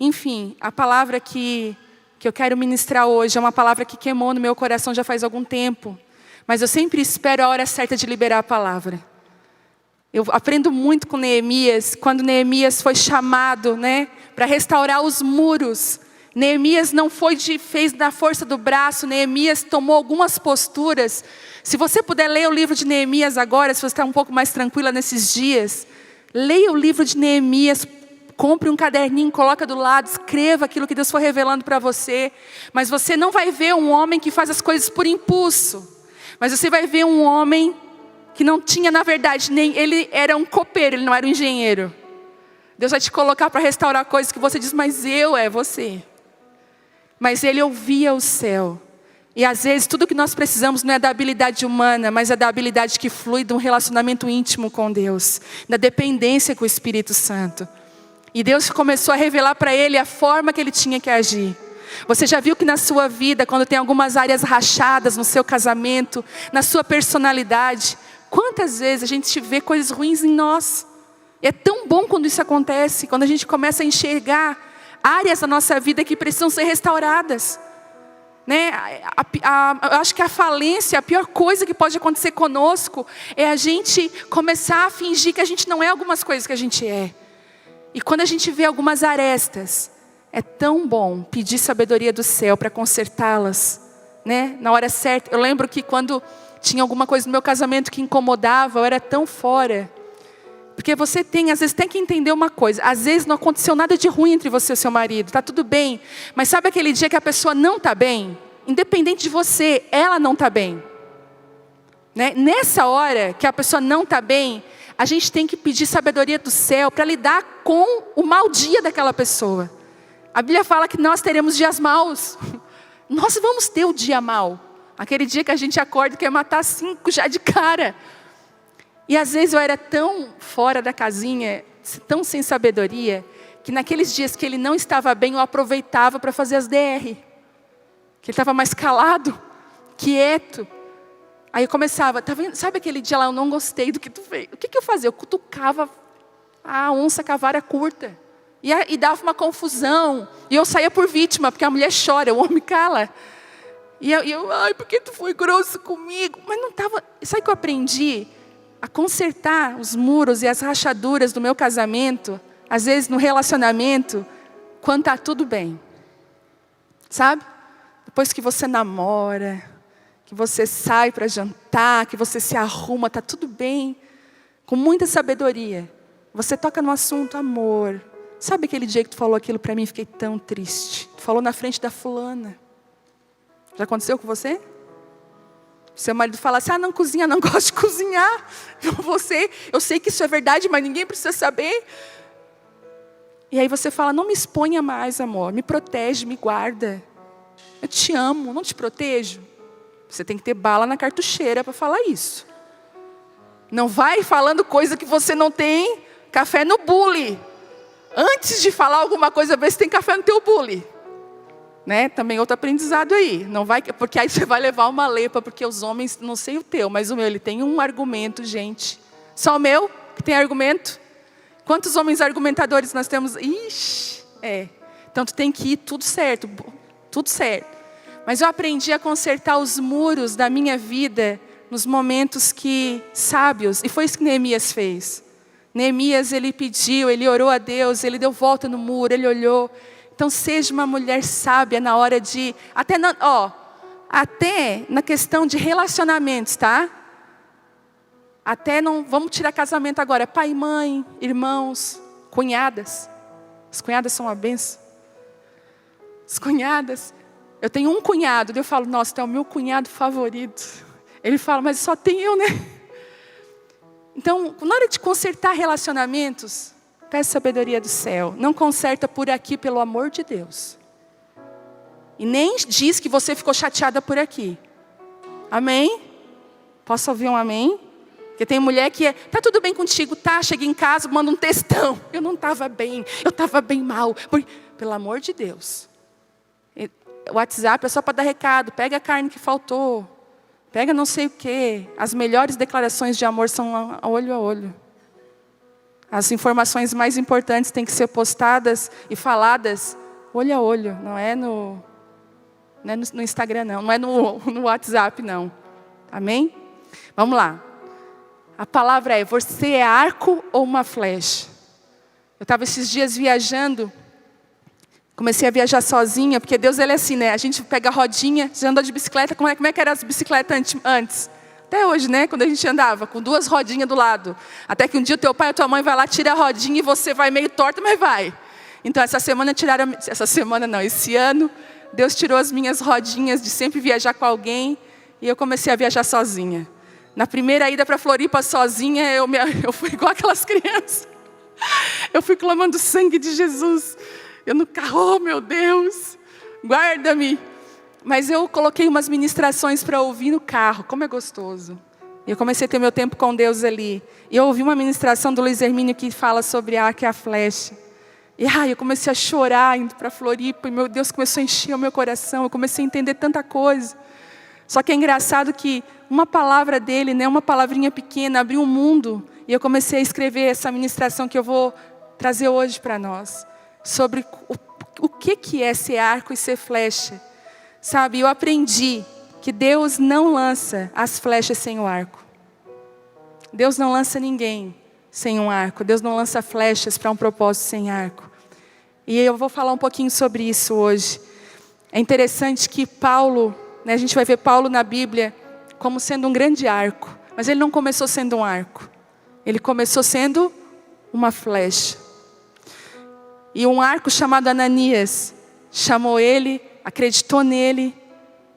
Enfim, a palavra que eu quero ministrar hoje é uma palavra que queimou no meu coração já faz algum tempo. Mas eu sempre espero a hora certa de liberar a palavra. Eu aprendo muito com Neemias, quando Neemias foi chamado, para restaurar os muros. Neemias não fez na força do braço, Neemias tomou algumas posturas. Se você puder ler o livro de Neemias agora, se você está um pouco mais tranquila nesses dias, leia o livro de Neemias, compre um caderninho, coloca do lado, escreva aquilo que Deus for revelando para você. Mas você não vai ver um homem que faz as coisas por impulso. Mas você vai ver um homem que não tinha, na verdade, ele era um copeiro, ele não era um engenheiro. Deus vai te colocar para restaurar coisas que você diz, mas é você. Mas ele ouvia o céu. E às vezes tudo que nós precisamos não é da habilidade humana, mas é da habilidade que flui de um relacionamento íntimo com Deus. Da dependência com o Espírito Santo. E Deus começou a revelar para ele a forma que ele tinha que agir. Você já viu que na sua vida, quando tem algumas áreas rachadas no seu casamento, na sua personalidade, quantas vezes a gente vê coisas ruins em nós? É tão bom quando isso acontece, quando a gente começa a enxergar áreas da nossa vida que precisam ser restauradas. Eu acho que a falência, a pior coisa que pode acontecer conosco, é a gente começar a fingir que a gente não é algumas coisas que a gente é. E quando a gente vê algumas arestas, é tão bom pedir sabedoria do céu para consertá-las, na hora certa. Eu lembro que quando tinha alguma coisa no meu casamento que incomodava, eu era tão fora. Porque você às vezes tem que entender uma coisa. Às vezes não aconteceu nada de ruim entre você e seu marido, está tudo bem. Mas sabe aquele dia que a pessoa não está bem? Independente de você, ela não está bem. Nessa hora que a pessoa não está bem, a gente tem que pedir sabedoria do céu para lidar com o mau dia daquela pessoa. A Bíblia fala que nós teremos dias maus. Nós vamos ter o dia mau. Aquele dia que a gente acorda e quer matar 5 já de cara. E às vezes eu era tão fora da casinha, tão sem sabedoria, que naqueles dias que ele não estava bem, eu aproveitava para fazer as DR. Que ele estava mais calado, quieto. Aí eu começava, tá vendo? Sabe aquele dia lá, eu não gostei do que tu fez. O que eu fazia? Eu cutucava a onça com a vara curta. E dava uma confusão. E eu saía por vítima, porque a mulher chora, o homem cala. E eu, ai, por que tu foi grosso comigo? Mas não estava... Sabe o que eu aprendi? A consertar os muros e as rachaduras do meu casamento, às vezes no relacionamento, quando está tudo bem. Sabe? Depois que você namora, que você sai para jantar, que você se arruma, está tudo bem. Com muita sabedoria. Você toca no assunto amor. Sabe aquele dia que tu falou aquilo para mim e fiquei tão triste? Tu falou na frente da fulana. Já aconteceu com você? Seu marido fala assim, não cozinha, não gosto de cozinhar. Eu sei que isso é verdade, mas ninguém precisa saber. E aí você fala, não me exponha mais, amor. Me protege, me guarda. Eu te amo, não te protejo. Você tem que ter bala na cartucheira para falar isso. Não vai falando coisa que você não tem café no bule. Antes de falar alguma coisa, vê se tem café no teu bule. Também outro aprendizado aí. Não vai, porque aí você vai levar uma lepa, porque os homens, não sei o teu, mas o meu, ele tem um argumento, gente. Só o meu que tem argumento? Quantos homens argumentadores nós temos? Ixi, Então tu tem que ir tudo certo. Mas eu aprendi a consertar os muros da minha vida nos momentos sábios. E foi isso que Neemias fez. Neemias, ele pediu, ele orou a Deus, ele deu volta no muro, ele olhou. Então seja uma mulher sábia na hora de... Até na questão de relacionamentos, tá? Até não... Vamos tirar casamento agora. Pai e mãe, irmãos, cunhadas. As cunhadas são uma benção. As cunhadas. Eu tenho um cunhado, eu falo, nossa, tu é o meu cunhado favorito. Ele fala, mas só tem eu, Então, na hora de consertar relacionamentos, peça sabedoria do céu. Não conserta por aqui, pelo amor de Deus. E nem diz que você ficou chateada por aqui. Amém? Posso ouvir um amém? Porque tem mulher que tá tudo bem contigo, tá? Chega em casa, manda um textão. Eu não estava bem, eu estava bem mal. Pelo amor de Deus. O WhatsApp é só para dar recado. Pega a carne que faltou. Pega não sei o quê. As melhores declarações de amor são olho a olho. As informações mais importantes têm que ser postadas e faladas olho a olho, não é no Instagram não, não é no WhatsApp não. Amém? Vamos lá. A palavra é: você é arco ou uma flecha? Eu estava esses dias viajando, comecei a viajar sozinha, porque Deus ele é assim, né? A gente pega a rodinha, você andou de bicicleta, como é que era as bicicletas antes? Até hoje, né? Quando a gente andava, com 2 rodinhas do lado. Até que um dia o teu pai ou tua mãe vai lá, tira a rodinha e você vai meio torta, mas vai. Então esse ano, Deus tirou as minhas rodinhas de sempre viajar com alguém e eu comecei a viajar sozinha. Na primeira ida para Floripa sozinha, eu fui igual aquelas crianças. Eu fui clamando o sangue de Jesus. Eu no carro, oh meu Deus, guarda-me. Mas eu coloquei umas ministrações para ouvir no carro, como é gostoso. E eu comecei a ter meu tempo com Deus ali. E eu ouvi uma ministração do Luiz Hermínio que fala sobre a arco e a flecha. E eu comecei a chorar indo para Floripa. E meu Deus começou a encher o meu coração. Eu comecei a entender tanta coisa. Só que é engraçado que uma palavra dele, né, uma palavrinha pequena, abriu um mundo. E eu comecei a escrever essa ministração que eu vou trazer hoje para nós. Sobre o que é ser arco e ser flecha. Sabe, eu aprendi que Deus não lança as flechas sem o arco. Deus não lança ninguém sem um arco. Deus não lança flechas para um propósito sem arco. E eu vou falar um pouquinho sobre isso hoje. É interessante que Paulo, né, a gente vai ver Paulo na Bíblia como sendo um grande arco. Mas ele não começou sendo um arco. Ele começou sendo uma flecha. E um arco chamado Ananias chamou ele, acreditou nele,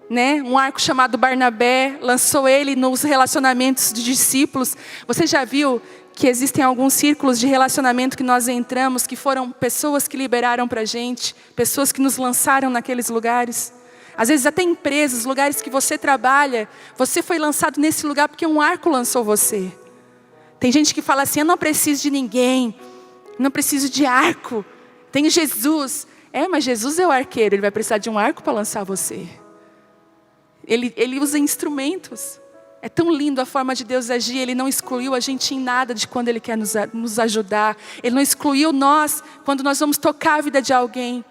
né? Um arco chamado Barnabé lançou ele nos relacionamentos de discípulos. Você já viu que existem alguns círculos de relacionamento que nós entramos, que foram pessoas que liberaram para a gente, pessoas que nos lançaram naqueles lugares? Às vezes até empresas, lugares que você trabalha, você foi lançado nesse lugar porque um arco lançou você. Tem gente que fala assim: eu não preciso de ninguém, não preciso de arco, tenho Jesus. Mas Jesus é o arqueiro, ele vai precisar de um arco para lançar você. Ele usa instrumentos. É tão lindo a forma de Deus agir. Ele não excluiu a gente em nada de quando Ele quer nos ajudar. Ele não excluiu nós quando nós vamos tocar a vida de alguém.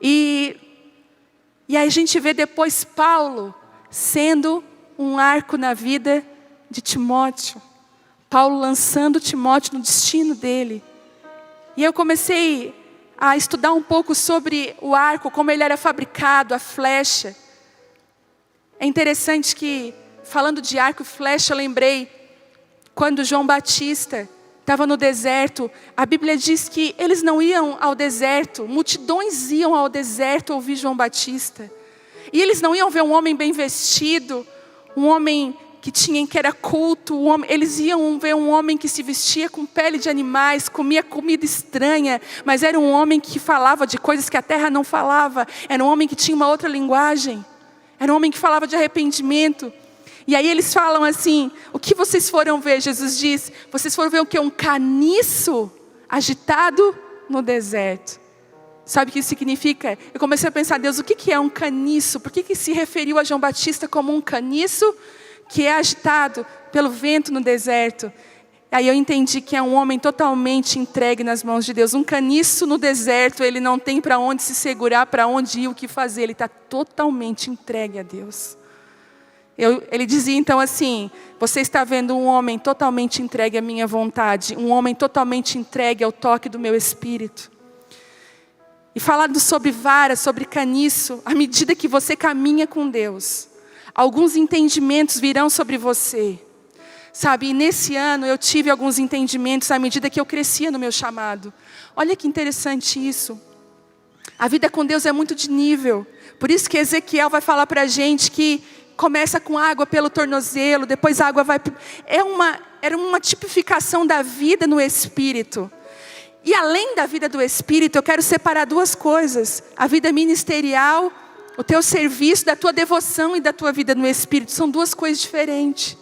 E aí a gente vê depois Paulo sendo um arco na vida de Timóteo. Paulo lançando Timóteo no destino dele. E eu comecei a estudar um pouco sobre o arco, como ele era fabricado, a flecha. É interessante que, falando de arco e flecha, eu lembrei quando João Batista estava no deserto. A Bíblia diz que eles não iam ao deserto, multidões iam ao deserto ouvir João Batista. E eles não iam ver um homem bem vestido, um homem que era culto, eles iam ver um homem que se vestia com pele de animais, comia comida estranha, mas era um homem que falava de coisas que a terra não falava, era um homem que tinha uma outra linguagem, era um homem que falava de arrependimento. E aí eles falam assim: o que vocês foram ver? Jesus diz: vocês foram ver o que? Um caniço agitado no deserto. Sabe o que isso significa? Eu comecei a pensar: Deus, o que é um caniço? Por que se referiu a João Batista como um caniço que é agitado pelo vento no deserto? Aí eu entendi que é um homem totalmente entregue nas mãos de Deus. Um caniço no deserto, ele não tem para onde se segurar, para onde ir, o que fazer. Ele está totalmente entregue a Deus. Ele dizia então assim: você está vendo um homem totalmente entregue à minha vontade, um homem totalmente entregue ao toque do meu espírito. E falando sobre vara, sobre caniço, à medida que você caminha com Deus, alguns entendimentos virão sobre você. Sabe, e nesse ano eu tive alguns entendimentos à medida que eu crescia no meu chamado. Olha que interessante isso. A vida com Deus é muito de nível. Por isso que Ezequiel vai falar para a gente que começa com água pelo tornozelo, depois a água vai... Era uma tipificação da vida no Espírito. E além da vida do Espírito, eu quero separar duas coisas. A vida ministerial, o teu serviço, da tua devoção e da tua vida no Espírito. São duas coisas diferentes.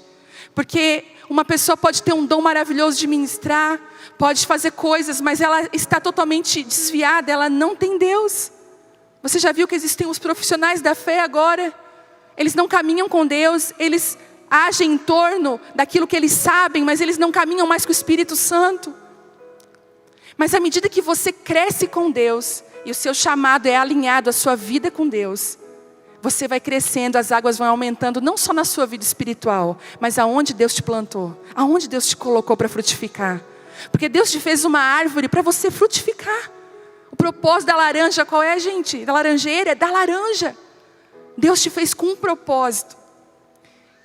Porque uma pessoa pode ter um dom maravilhoso de ministrar, pode fazer coisas, mas ela está totalmente desviada, ela não tem Deus. Você já viu que existem os profissionais da fé agora? Eles não caminham com Deus, eles agem em torno daquilo que eles sabem, mas eles não caminham mais com o Espírito Santo. Mas à medida que você cresce com Deus, e o seu chamado é alinhado à sua vida com Deus, você vai crescendo, as águas vão aumentando, não só na sua vida espiritual, mas aonde Deus te plantou, aonde Deus te colocou para frutificar. Porque Deus te fez uma árvore para você frutificar. O propósito da laranja qual é, gente? Da laranjeira, é da laranja. Deus te fez com um propósito.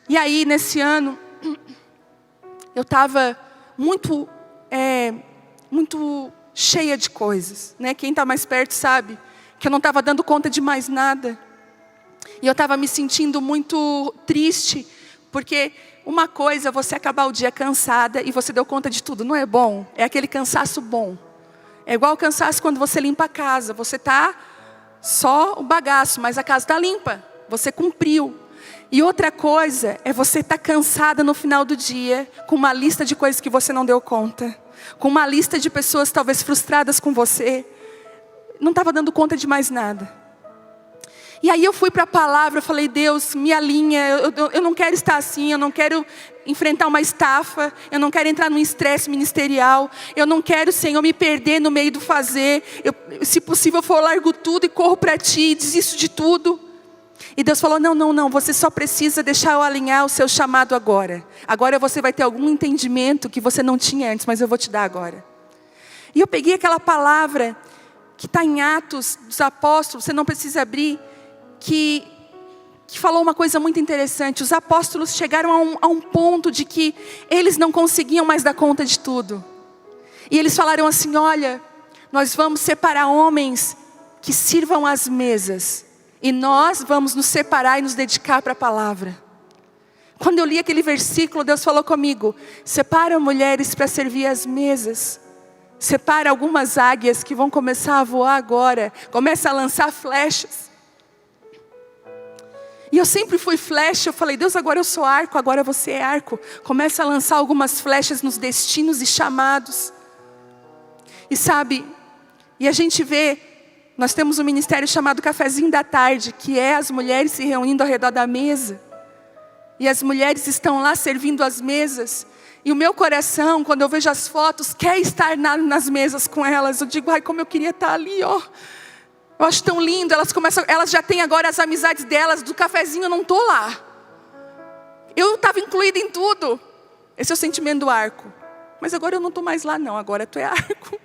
E aí, nesse ano, eu estava muito cheia de coisas, né? Quem está mais perto sabe que eu não estava dando conta de mais nada. E eu estava me sentindo muito triste, porque uma coisa é você acabar o dia cansada e você deu conta de tudo, não é bom? É aquele cansaço bom. É igual o cansaço quando você limpa a casa, você está só o bagaço, mas a casa está limpa, você cumpriu. E outra coisa é você estar cansada no final do dia, com uma lista de coisas que você não deu conta, com uma lista de pessoas talvez frustradas com você, não estava dando conta de mais nada. E aí eu fui para a palavra, eu falei, Deus, me alinha, eu não quero estar assim, eu não quero enfrentar uma estafa, eu não quero entrar num estresse ministerial, eu não quero, Senhor, me perder no meio do fazer, se possível eu largo tudo e corro para Ti, desisto de tudo. E Deus falou, não, você só precisa deixar eu alinhar o seu chamado agora. Agora você vai ter algum entendimento que você não tinha antes, mas eu vou te dar agora. E eu peguei aquela palavra que está em Atos dos Apóstolos, você não precisa abrir, que falou uma coisa muito interessante. Os apóstolos chegaram a um ponto de que eles não conseguiam mais dar conta de tudo. E eles falaram assim, olha, nós vamos separar homens que sirvam às mesas. E nós vamos nos separar e nos dedicar para a palavra. Quando eu li aquele versículo, Deus falou comigo, separa mulheres para servir às mesas. Separa algumas águias que vão começar a voar agora. Começa a lançar flechas. E eu sempre fui flecha, eu falei, Deus, agora eu sou arco, agora você é arco. Começa a lançar algumas flechas nos destinos e chamados. E sabe, e a gente vê, nós temos um ministério chamado Cafezinho da Tarde, que é as mulheres se reunindo ao redor da mesa. E as mulheres estão lá servindo as mesas. E o meu coração, quando eu vejo as fotos, quer estar nas mesas com elas. Eu digo, ai, como eu queria estar ali, ó. Eu acho tão lindo, elas já têm agora as amizades delas, do cafezinho eu não estou lá. Eu estava incluída em tudo. Esse é o sentimento do arco. Mas agora eu não estou mais lá não, agora tu é arco.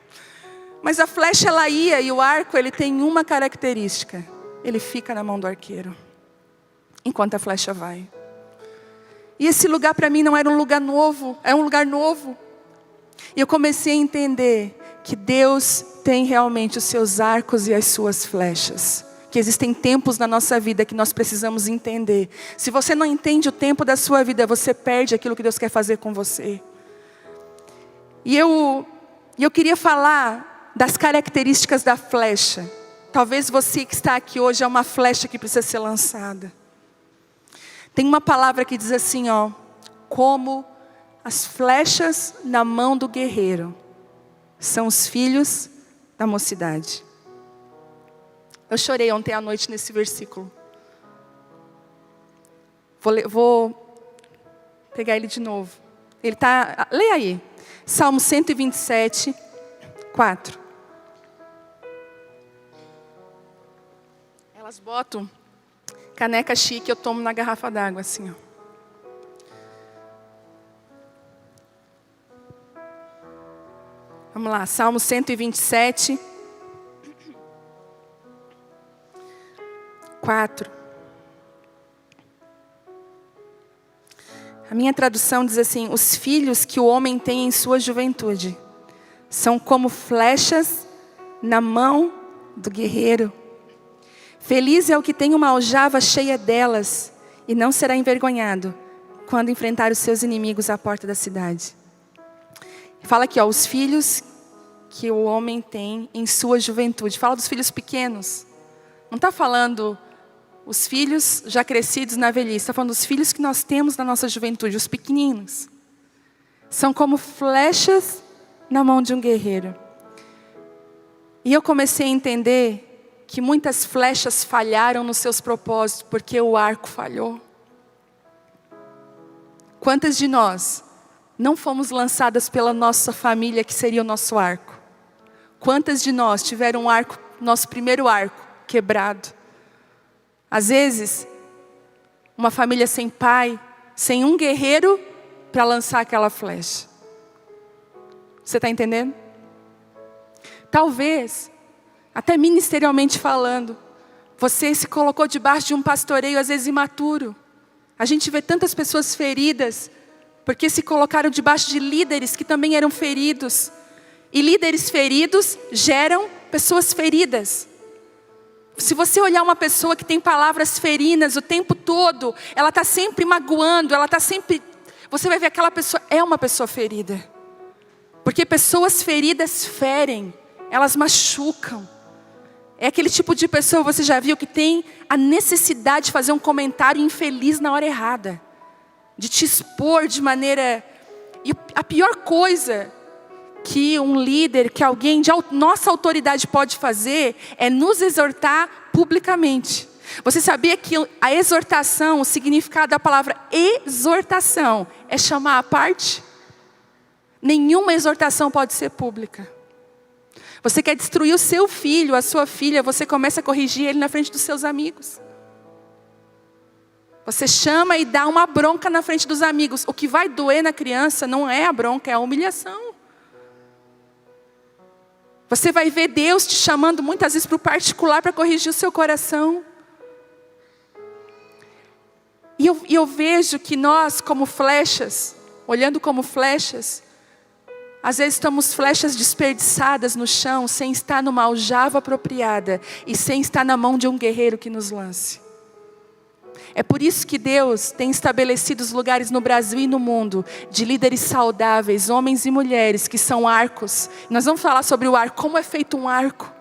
Mas a flecha ela ia e o arco ele tem uma característica. Ele fica na mão do arqueiro, enquanto a flecha vai. E esse lugar para mim não era um lugar novo, é um lugar novo. E eu comecei a entender que Deus tem realmente os seus arcos e as suas flechas. Que existem tempos na nossa vida que nós precisamos entender. Se você não entende o tempo da sua vida, você perde aquilo que Deus quer fazer com você. E eu queria falar das características da flecha. Talvez você que está aqui hoje é uma flecha que precisa ser lançada. Tem uma palavra que diz assim, ó, como as flechas na mão do guerreiro são os filhos da mocidade. Eu chorei ontem à noite nesse versículo. Vou pegar ele de novo. Ele está, leia aí. Salmo 127, 4. Elas botam caneca chique, eu tomo na garrafa d'água assim, ó. Vamos lá, Salmo 127, 4. A minha tradução diz assim, os filhos que o homem tem em sua juventude são como flechas na mão do guerreiro. Feliz é o que tem uma aljava cheia delas e não será envergonhado quando enfrentar os seus inimigos à porta da cidade. Fala aqui, ó, os filhos que o homem tem em sua juventude. Fala dos filhos pequenos. Não está falando os filhos já crescidos na velhice. Está falando dos filhos que nós temos na nossa juventude, os pequeninos. São como flechas na mão de um guerreiro. E eu comecei a entender que muitas flechas falharam nos seus propósitos porque o arco falhou. Quantas de nós não fomos lançadas pela nossa família, que seria o nosso arco? Quantas de nós tiveram um arco, nosso primeiro arco, quebrado? Às vezes, uma família sem pai, sem um guerreiro para lançar aquela flecha. Você está entendendo? Talvez, até ministerialmente falando, você se colocou debaixo de um pastoreio, às vezes imaturo. A gente vê tantas pessoas feridas, porque se colocaram debaixo de líderes que também eram feridos. E líderes feridos geram pessoas feridas. Se você olhar uma pessoa que tem palavras ferinas o tempo todo, ela está sempre magoando, ela está sempre... Você vai ver aquela pessoa, é uma pessoa ferida. Porque pessoas feridas ferem, elas machucam. É aquele tipo de pessoa, você já viu, que tem a necessidade de fazer um comentário infeliz na hora errada. De te expor de maneira... E a pior coisa que um líder, que alguém de nossa autoridade pode fazer, é nos exortar publicamente. Você sabia que a exortação, o significado da palavra exortação, é chamar à parte? Nenhuma exortação pode ser pública. Você quer destruir o seu filho, a sua filha, você começa a corrigir ele na frente dos seus amigos. Você chama e dá uma bronca na frente dos amigos. O que vai doer na criança não é a bronca, é a humilhação. Você vai ver Deus te chamando muitas vezes para o particular para corrigir o seu coração. E eu vejo que nós, como flechas, olhando como flechas, às vezes estamos flechas desperdiçadas no chão, sem estar numa aljava apropriada e sem estar na mão de um guerreiro que nos lance. É por isso que Deus tem estabelecido os lugares no Brasil e no mundo de líderes saudáveis, homens e mulheres que são arcos. Nós vamos falar sobre o arco, como é feito um arco.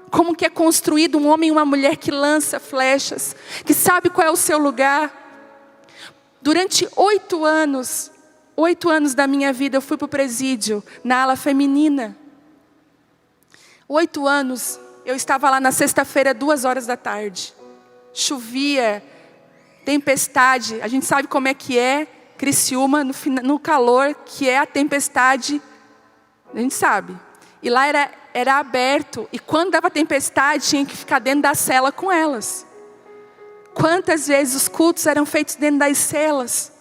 Como que é construído um homem e uma mulher que lança flechas, que sabe qual é o seu lugar. Durante 8 anos da minha vida eu fui para o presídio, na ala feminina. 8 anos, eu estava lá na sexta-feira, 2h da tarde. Chovia, tempestade, a gente sabe como é que é Criciúma no calor, que é a tempestade, a gente sabe. E lá era aberto, e quando dava tempestade, tinha que ficar dentro da cela com elas. Quantas vezes os cultos eram feitos dentro das celas?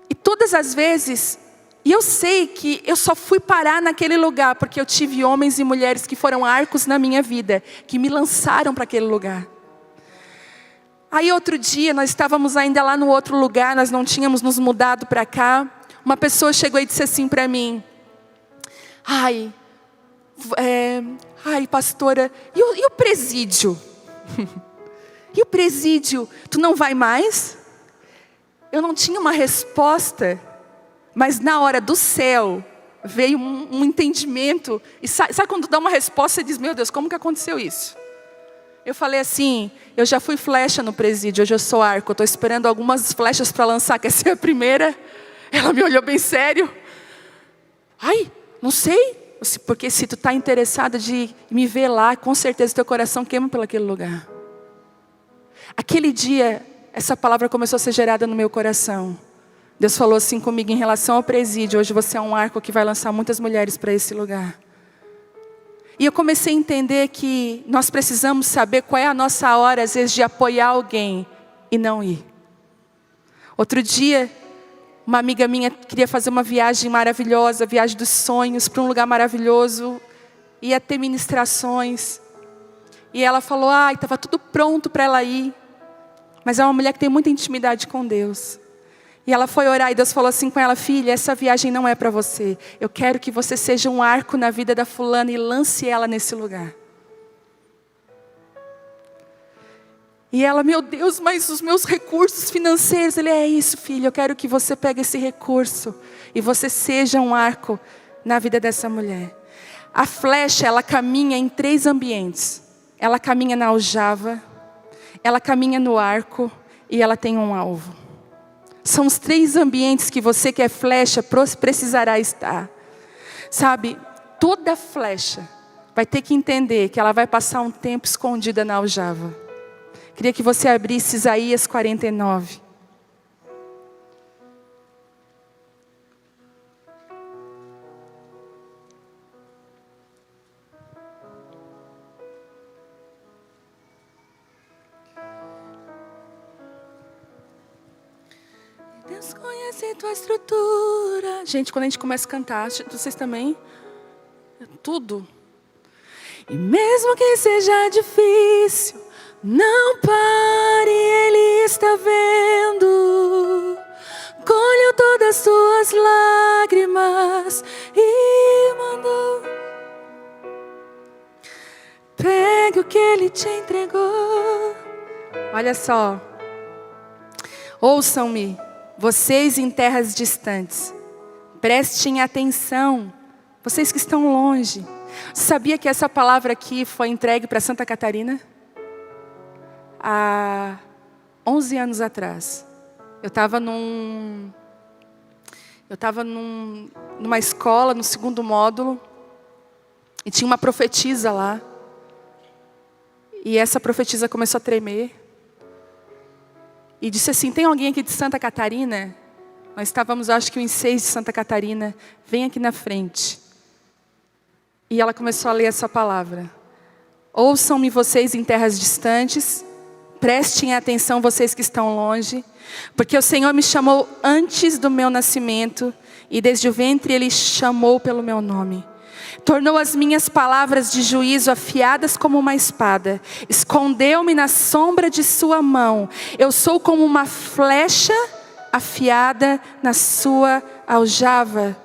E todas as vezes, e eu sei que eu só fui parar naquele lugar, porque eu tive homens e mulheres que foram arcos na minha vida, que me lançaram para aquele lugar. Aí outro dia, nós estávamos ainda lá no outro lugar, nós não tínhamos nos mudado para cá. Uma pessoa chegou e disse assim para mim: ai, pastora, e o presídio? E o presídio, tu não vai mais? Eu não tinha uma resposta, mas na hora do céu, veio um entendimento. E sabe quando dá uma resposta e diz: meu Deus, como que aconteceu isso? Eu falei assim: eu já fui flecha no presídio, hoje eu sou arco. Eu estou esperando algumas flechas para lançar, quer ser a primeira? Ela me olhou bem sério. Ai, não sei. Porque se tu está interessada de me ver lá, com certeza teu coração queima por aquele lugar. Aquele dia, essa palavra começou a ser gerada no meu coração. Deus falou assim comigo em relação ao presídio: hoje você é um arco que vai lançar muitas mulheres para esse lugar. E eu comecei a entender que nós precisamos saber qual é a nossa hora, às vezes, de apoiar alguém e não ir. Outro dia, uma amiga minha queria fazer uma viagem maravilhosa, viagem dos sonhos, para um lugar maravilhoso, ia ter ministrações. E ela falou: estava tudo pronto para ela ir. Mas é uma mulher que tem muita intimidade com Deus. E ela foi orar e Deus falou assim com ela: filha, essa viagem não é para você. Eu quero que você seja um arco na vida da fulana e lance ela nesse lugar. E ela: meu Deus, mas os meus recursos financeiros. Ele: é isso, filha, eu quero que você pegue esse recurso e você seja um arco na vida dessa mulher. A flecha, ela caminha em 3 ambientes. Ela caminha na aljava, ela caminha no arco e ela tem um alvo. São os 3 ambientes que você que é flecha precisará estar. Sabe, toda flecha vai ter que entender que ela vai passar um tempo escondida na aljava. Queria que você abrisse Isaías 49. Conhece tua estrutura. Gente, quando a gente começa a cantar, vocês também? É tudo. E mesmo que seja difícil, não pare, Ele está vendo. Colheu todas as tuas lágrimas e mandou. Pegue o que Ele te entregou. Olha só. Ouçam-me, vocês em terras distantes. Prestem atenção, vocês que estão longe. Sabia que essa palavra aqui foi entregue para Santa Catarina? Há 11 anos atrás. Eu estava numa escola, no segundo módulo. E tinha uma profetisa lá. E essa profetisa começou a tremer. E disse assim, tem alguém aqui de Santa Catarina? Nós estávamos, acho que em 6 de Santa Catarina. Vem aqui na frente. E ela começou a ler essa palavra. Ouçam-me vocês em terras distantes. Prestem atenção vocês que estão longe. Porque o Senhor me chamou antes do meu nascimento. E desde o ventre Ele chamou pelo meu nome. Tornou as minhas palavras de juízo afiadas como uma espada. Escondeu-me na sombra de sua mão. Eu sou como uma flecha afiada na sua aljava.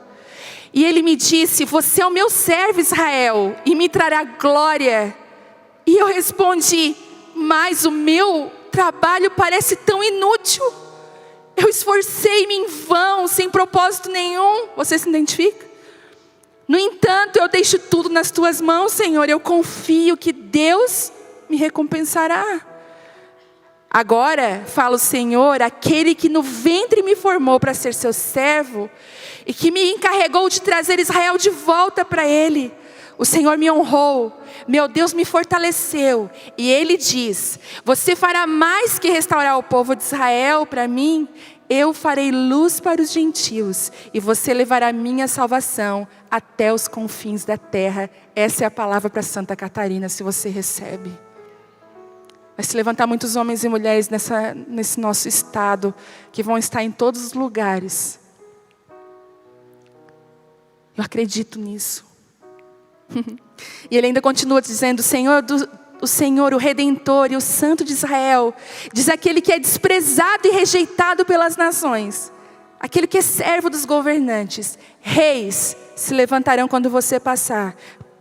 E Ele me disse, você é o meu servo Israel, e me trará glória. E eu respondi, mas o meu trabalho parece tão inútil. Eu esforcei-me em vão, sem propósito nenhum. Você se identifica? No entanto, eu deixo tudo nas tuas mãos, Senhor. Eu confio que Deus me recompensará. Agora, fala o Senhor, aquele que no ventre me formou para ser seu servo, e que me encarregou de trazer Israel de volta para Ele. O Senhor me honrou, meu Deus me fortaleceu. E Ele diz, você fará mais que restaurar o povo de Israel para mim. Eu farei luz para os gentios, e você levará minha salvação até os confins da terra. Essa é a palavra para Santa Catarina, se você recebe. Vai se levantar muitos homens e mulheres nesse nosso estado, que vão estar em todos os lugares. Eu acredito nisso. E Ele ainda continua dizendo, o Senhor, o Redentor e o Santo de Israel, diz aquele que é desprezado e rejeitado pelas nações, aquele que é servo dos governantes. Reis se levantarão quando você passar,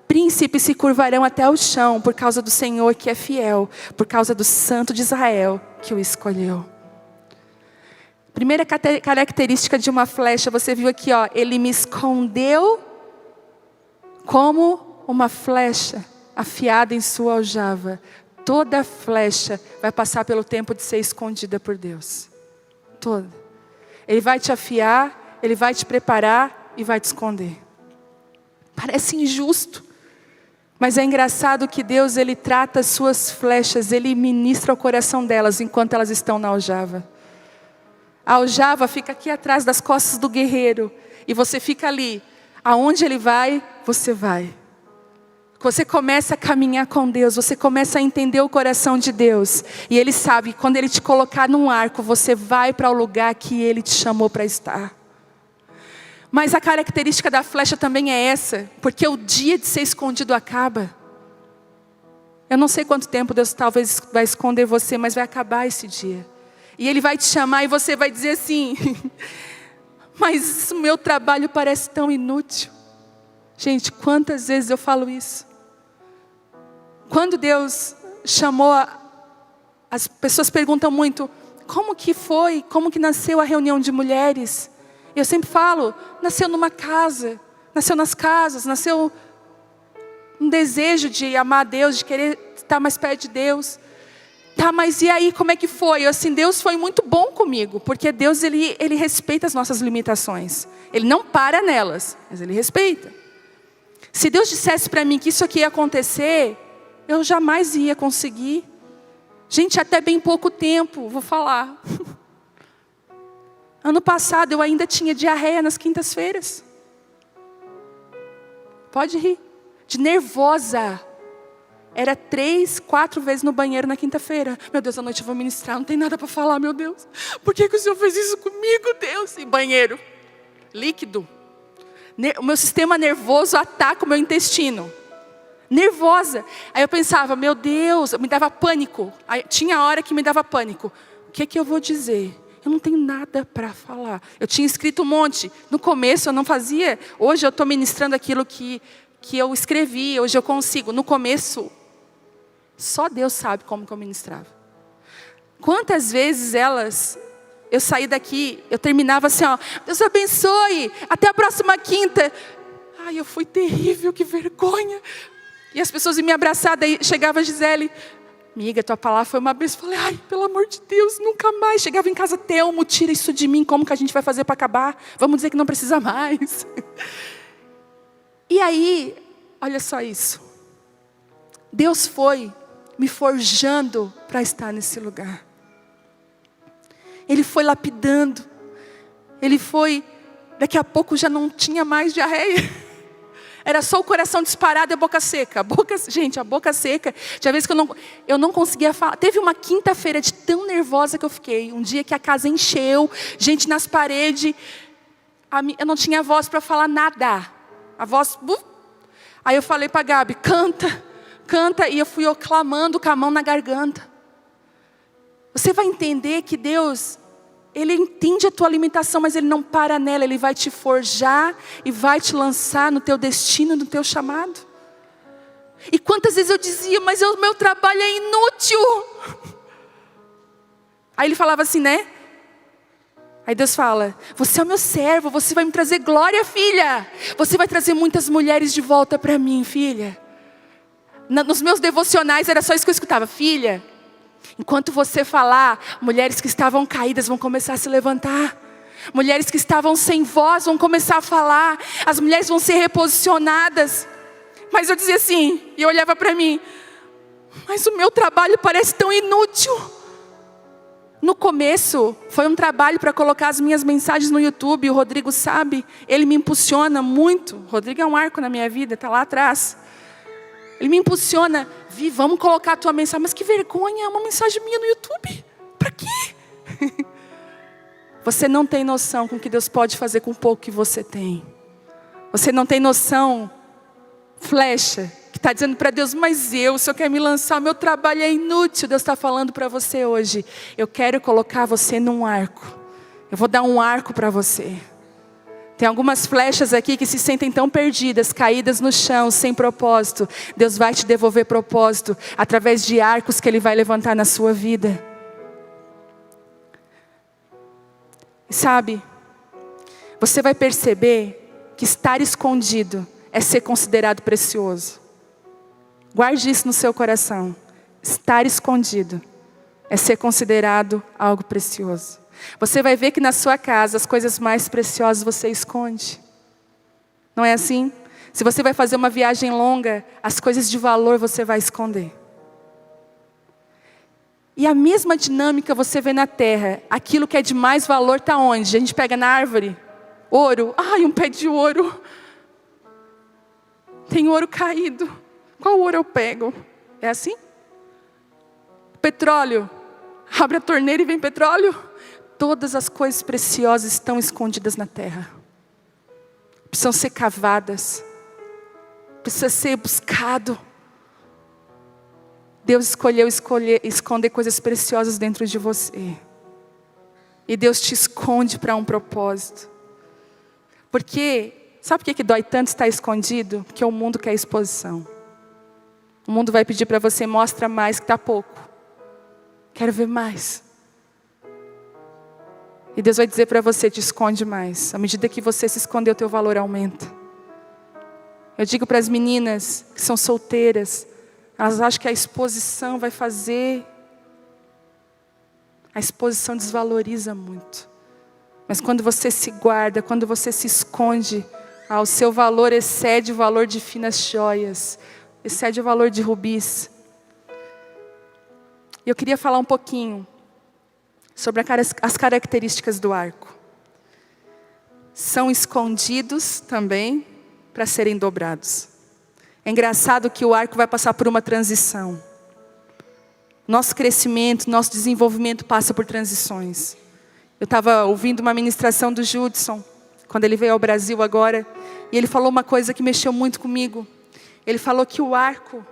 príncipes se curvarão até o chão, por causa do Senhor que é fiel, por causa do Santo de Israel que o escolheu. Primeira característica de uma flecha, você viu aqui, ó, Ele me escondeu como uma flecha afiada em sua aljava. Toda flecha vai passar pelo tempo de ser escondida por Deus. Toda. Ele vai te afiar, Ele vai te preparar e vai te esconder. Parece injusto, mas é engraçado que Deus, Ele trata as suas flechas, Ele ministra o coração delas enquanto elas estão na aljava. A aljava fica aqui atrás das costas do guerreiro, e você fica ali. Aonde ele vai, você vai. Você começa a caminhar com Deus, você começa a entender o coração de Deus. E Ele sabe que quando Ele te colocar num arco, você vai para o lugar que Ele te chamou para estar. Mas a característica da flecha também é essa, porque o dia de ser escondido acaba. Eu não sei quanto tempo Deus talvez vai esconder você, mas vai acabar esse dia. E Ele vai te chamar e você vai dizer assim, mas o meu trabalho parece tão inútil. Gente, quantas vezes eu falo isso? Quando Deus chamou, as pessoas perguntam muito, como que foi? Como que nasceu a reunião de mulheres? Eu sempre falo, nasceu numa casa, nasceu nas casas, nasceu um desejo de amar a Deus, de querer estar mais perto de Deus. Tá, mas e aí, como é que foi? Assim, Deus foi muito bom comigo, porque Deus, Ele respeita as nossas limitações. Ele não para nelas, mas Ele respeita. Se Deus dissesse para mim que isso aqui ia acontecer, eu jamais ia conseguir. Gente, até bem pouco tempo, vou falar. Ano passado eu ainda tinha diarreia nas era 3, 4 vezes no banheiro na quinta-feira. Meu Deus, à noite eu vou ministrar, não tem nada para falar, meu Deus. Por que o Senhor fez isso comigo, Deus? E banheiro, líquido. O meu sistema nervoso ataca o meu intestino. Nervosa. Aí eu pensava, meu Deus, me dava pânico. Aí, tinha hora que me dava pânico. O que é que eu vou dizer? Eu não tenho nada para falar. Eu tinha escrito um monte. No começo eu não fazia. Hoje eu estou ministrando aquilo que eu escrevi. Hoje eu consigo. No começo, só Deus sabe como que eu ministrava. Quantas vezes eu saí daqui, eu terminava assim, ó, Deus abençoe, até a próxima quinta. Ai, eu fui terrível, que vergonha. E as pessoas iam me abraçar, daí chegava a Gisele, amiga, tua palavra foi uma bênção. Eu falei, ai, pelo amor de Deus, nunca mais. Chegava em casa, Telmo, tira isso de mim, como que a gente vai fazer para acabar? Vamos dizer que não precisa mais. E aí, olha só isso. Deus foi me forjando para estar nesse lugar. Ele foi lapidando. Ele foi, daqui a pouco já não tinha mais diarreia. Era só o coração disparado e a boca seca. Gente, a boca seca. Tinha vezes que eu não conseguia falar. Teve uma quinta-feira de tão nervosa que eu fiquei. Um dia que a casa encheu, gente nas paredes. Eu não tinha voz para falar nada. A voz... Aí eu falei para a Gabi, canta, canta. E eu fui clamando com a mão na garganta. Você vai entender que Deus... Ele entende a tua alimentação, mas Ele não para nela. Ele vai te forjar e vai te lançar no teu destino, no teu chamado. E quantas vezes eu dizia, mas o meu trabalho é inútil. Aí Ele falava assim, né? Aí Deus fala, você é o meu servo, você vai me trazer glória, filha. Você vai trazer muitas mulheres de volta para mim, filha. Nos meus devocionais era só isso que eu escutava, filha. Enquanto você falar, mulheres que estavam caídas vão começar a se levantar. Mulheres que estavam sem voz vão começar a falar. As mulheres vão ser reposicionadas. Mas eu dizia assim, e eu olhava para mim, mas o meu trabalho parece tão inútil. No começo, foi um trabalho para colocar as minhas mensagens no YouTube. O Rodrigo sabe, ele me impulsiona muito. O Rodrigo é um arco na minha vida, está lá atrás. Ele me impulsiona, Vi, vamos colocar a tua mensagem. Mas que vergonha, é uma mensagem minha no YouTube. Para quê? Você não tem noção com o que Deus pode fazer com o pouco que você tem. Você não tem noção, flecha, que está dizendo para Deus, mas o Senhor quer me lançar, o meu trabalho é inútil. Deus está falando para você hoje, eu quero colocar você num arco. Eu vou dar um arco para você. Tem algumas flechas aqui que se sentem tão perdidas, caídas no chão, sem propósito. Deus vai te devolver propósito, através de arcos que Ele vai levantar na sua vida. E sabe, você vai perceber que estar escondido é ser considerado precioso. Guarde isso no seu coração. Estar escondido é ser considerado algo precioso. Você vai ver que na sua casa as coisas mais preciosas você esconde. Não é assim? Se você vai fazer uma viagem longa, as coisas de valor você vai esconder. E a mesma dinâmica você vê na terra. Aquilo que é de mais valor está onde? A gente pega na árvore. Ouro. Ai, um pé de ouro. Tem ouro caído. Qual ouro eu pego? É assim? Petróleo. Abre a torneira e vem petróleo. Todas as coisas preciosas estão escondidas na terra. Precisam ser cavadas. Precisa ser buscado. Deus escolheu esconder coisas preciosas dentro de você. E Deus te esconde para um propósito. Porque, sabe por que dói tanto estar escondido? Porque o mundo quer exposição. O mundo vai pedir para você, mostra mais que está pouco. Quero ver mais. E Deus vai dizer para você, te esconde mais. À medida que você se esconder, o teu valor aumenta. Eu digo para as meninas que são solteiras, elas acham que a exposição vai fazer. A exposição desvaloriza muito. Mas quando você se guarda, quando você se esconde, o seu valor excede o valor de finas joias. Excede o valor de rubis. E eu queria falar um pouquinho sobre as características do arco. São escondidos também para serem dobrados. É engraçado que o arco vai passar por uma transição. Nosso crescimento, nosso desenvolvimento passa por transições. Eu estava ouvindo uma ministração do Judson, quando ele veio ao Brasil agora, e ele falou uma coisa que mexeu muito comigo. Ele falou que o arco,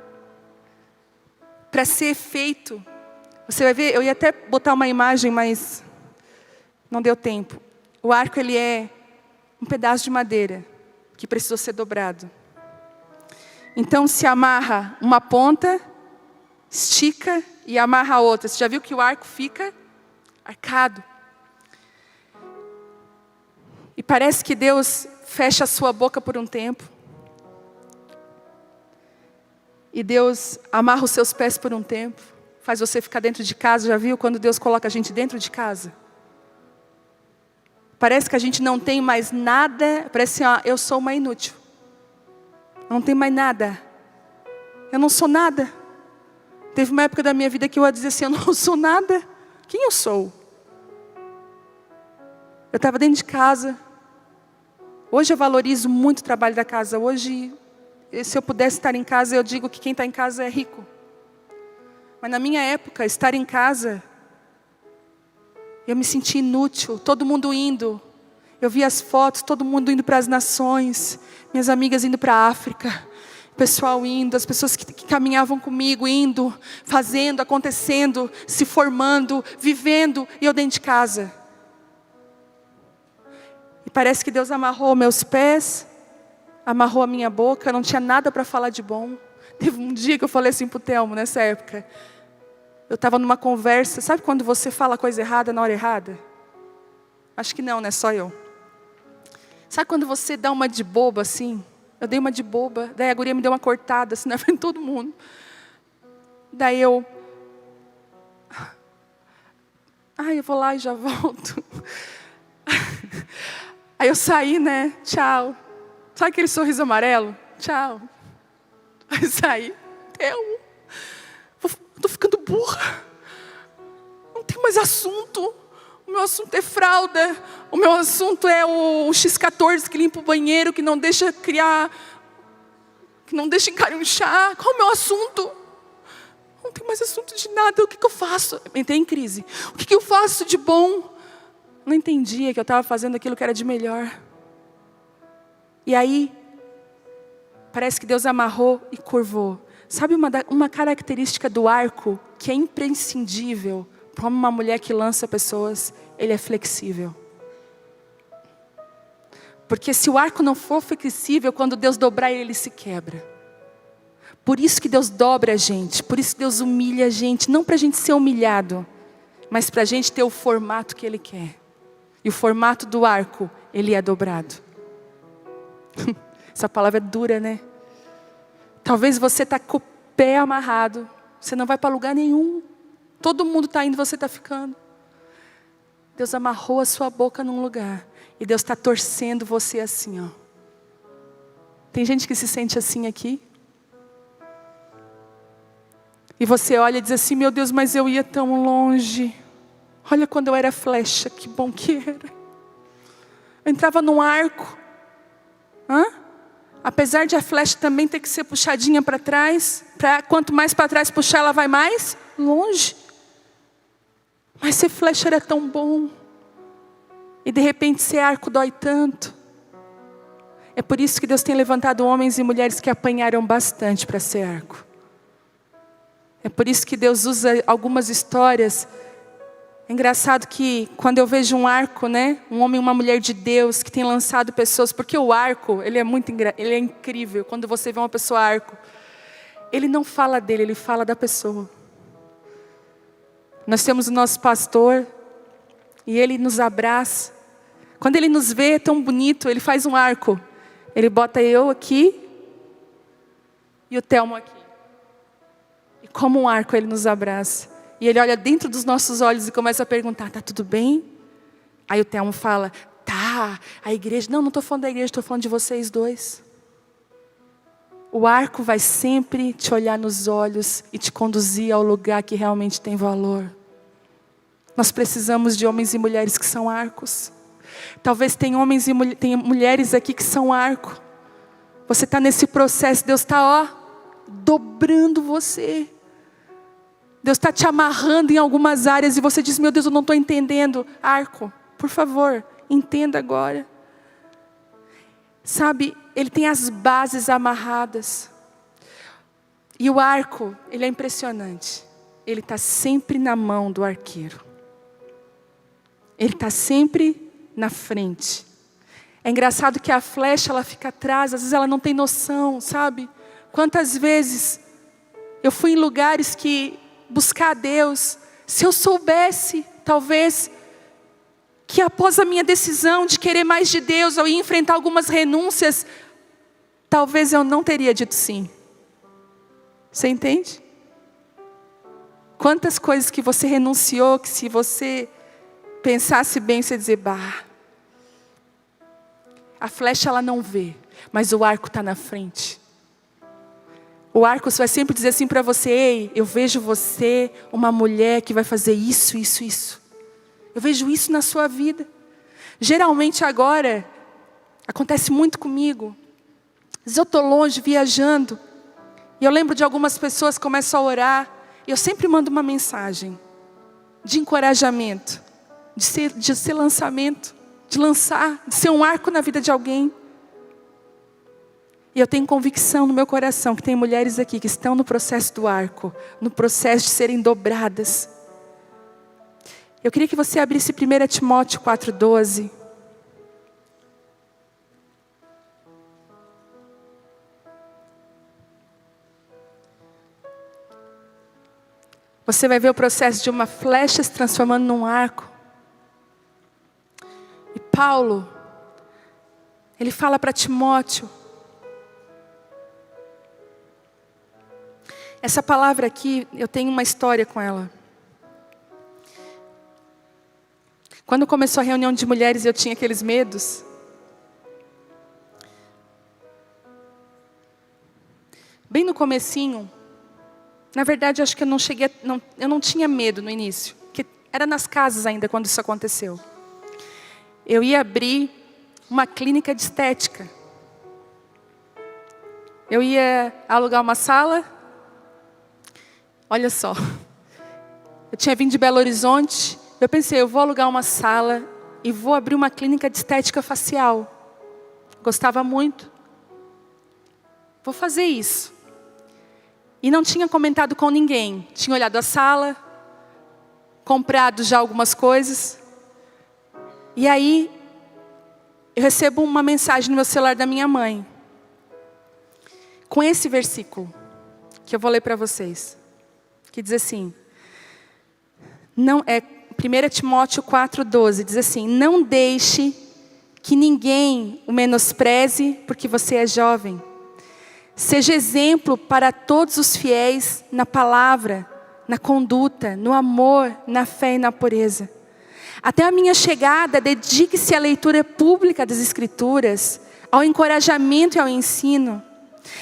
para ser feito, você vai ver, eu ia até botar uma imagem, mas não deu tempo. O arco, ele é um pedaço de madeira que precisou ser dobrado. Então se amarra uma ponta, estica e amarra a outra. Você já viu que o arco fica arcado? E parece que Deus fecha a sua boca por um tempo. E Deus amarra os seus pés por um tempo. Faz você ficar dentro de casa. Já viu quando Deus coloca a gente dentro de casa? Parece que a gente não tem mais nada. Parece assim, ó, eu sou uma inútil. Não tem mais nada. Eu não sou nada. Teve uma época da minha vida que eu ia dizer assim, eu não sou nada. Quem eu sou? Eu estava dentro de casa. Hoje eu valorizo muito o trabalho da casa. Hoje, se eu pudesse estar em casa, eu digo que quem está em casa é rico. Mas na minha época, estar em casa, eu me senti inútil. Todo mundo indo. Eu vi as fotos, todo mundo indo para as nações. Minhas amigas indo para a África. O pessoal indo, as pessoas que caminhavam comigo, indo, fazendo, acontecendo, se formando, vivendo. E eu dentro de casa. E parece que Deus amarrou meus pés, amarrou a minha boca, não tinha nada para falar de bom. Teve um dia que eu falei assim para o Telmo, nessa época. Eu estava numa conversa, sabe quando você fala a coisa errada na hora errada? Acho que não, né? Só eu. Sabe quando você dá uma de boba assim? Eu dei uma de boba, daí a guria me deu uma cortada assim na frente de todo mundo. Daí eu vou lá e já volto. Aí eu saí, né? Tchau. Sabe aquele sorriso amarelo? Tchau. Aí saí. Eu tô ficando burra. Não tem mais assunto. O meu assunto é fralda. O meu assunto é o X14 que limpa o banheiro, que não deixa criar, que não deixa encarinchar. Qual é o meu assunto? Não tem mais assunto de nada. O que eu faço? Entrei em crise. O que eu faço de bom? Não entendia que eu estava fazendo aquilo que era de melhor. E aí, parece que Deus amarrou e curvou. Sabe uma característica do arco que é imprescindível para uma mulher que lança pessoas? Ele é flexível. Porque se o arco não for flexível, quando Deus dobrar ele se quebra. Por isso que Deus dobra a gente. Por isso que Deus humilha a gente. Não para a gente ser humilhado, mas para a gente ter o formato que Ele quer. E o formato do arco, ele é dobrado. Essa palavra é dura, né? Talvez você está com o pé amarrado. Você não vai para lugar nenhum. Todo mundo está indo, você está ficando. Deus amarrou a sua boca num lugar. E Deus está torcendo você assim, ó. Tem gente que se sente assim aqui. E você olha e diz assim, meu Deus, mas eu ia tão longe. Olha quando eu era flecha, que bom que era. Eu entrava num arco. Apesar de a flecha também ter que ser puxadinha para trás. Quanto mais para trás puxar, ela vai mais longe. Mas ser flecha era tão bom. E de repente ser arco dói tanto. É por isso que Deus tem levantado homens e mulheres que apanharam bastante para ser arco. É por isso que Deus usa algumas histórias. É engraçado que quando eu vejo um arco, né? Um homem e uma mulher de Deus que tem lançado pessoas. Porque o arco, ele é incrível. Quando você vê uma pessoa arco. Ele não fala dele, ele fala da pessoa. Nós temos o nosso pastor. E ele nos abraça. Quando ele nos vê tão bonito, ele faz um arco. Ele bota eu aqui. E o Telmo aqui. E como um arco ele nos abraça. E ele olha dentro dos nossos olhos e começa a perguntar, tá tudo bem? Aí o Telmo fala, tá, a igreja, não estou falando da igreja, estou falando de vocês dois. O arco vai sempre te olhar nos olhos e te conduzir ao lugar que realmente tem valor. Nós precisamos de homens e mulheres que são arcos. Talvez tem homens e tem mulheres aqui que são arco. Você está nesse processo, Deus está, dobrando você. Deus está te amarrando em algumas áreas e você diz, meu Deus, eu não estou entendendo. Arco, por favor, entenda agora. Sabe, ele tem as bases amarradas. E o arco, ele é impressionante. Ele está sempre na mão do arqueiro. Ele está sempre na frente. É engraçado que a flecha, ela fica atrás, às vezes ela não tem noção, sabe? Quantas vezes eu fui em lugares que buscar a Deus, se eu soubesse, talvez, que após a minha decisão de querer mais de Deus, eu ia enfrentar algumas renúncias, talvez eu não teria dito sim. Você entende? Quantas coisas que você renunciou, que se você pensasse bem, você ia dizer, a flecha ela não vê, mas o arco está na frente. O arco vai sempre dizer assim para você, ei, eu vejo você, uma mulher que vai fazer isso, isso, isso. Eu vejo isso na sua vida. Geralmente agora, acontece muito comigo. Às vezes eu estou longe, viajando, e eu lembro de algumas pessoas que começam a orar, e eu sempre mando uma mensagem de encorajamento, de ser lançamento, de lançar, de ser um arco na vida de alguém. E eu tenho convicção no meu coração que tem mulheres aqui que estão no processo do arco, no processo de serem dobradas. Eu queria que você abrisse 1 Timóteo 4,12. Você vai ver o processo de uma flecha se transformando num arco. E Paulo, ele fala para Timóteo. Essa palavra aqui, eu tenho uma história com ela. Quando começou a reunião de mulheres, eu tinha aqueles medos. Bem no comecinho, na verdade, acho que eu não cheguei, eu não tinha medo no início, porque era nas casas ainda quando isso aconteceu. Eu ia abrir uma clínica de estética. Eu ia alugar uma sala. Olha só, eu tinha vindo de Belo Horizonte. Eu pensei, eu vou alugar uma sala e vou abrir uma clínica de estética facial. Gostava muito. Vou fazer isso. E não tinha comentado com ninguém. Tinha olhado a sala, comprado já algumas coisas. E aí, eu recebo uma mensagem no meu celular da minha mãe. Com esse versículo, que eu vou ler para vocês. Que diz assim, 1 Timóteo 4,12, diz assim, não deixe que ninguém o menospreze porque você é jovem. Seja exemplo para todos os fiéis na palavra, na conduta, no amor, na fé e na pureza. Até a minha chegada, dedique-se à leitura pública das Escrituras, ao encorajamento e ao ensino.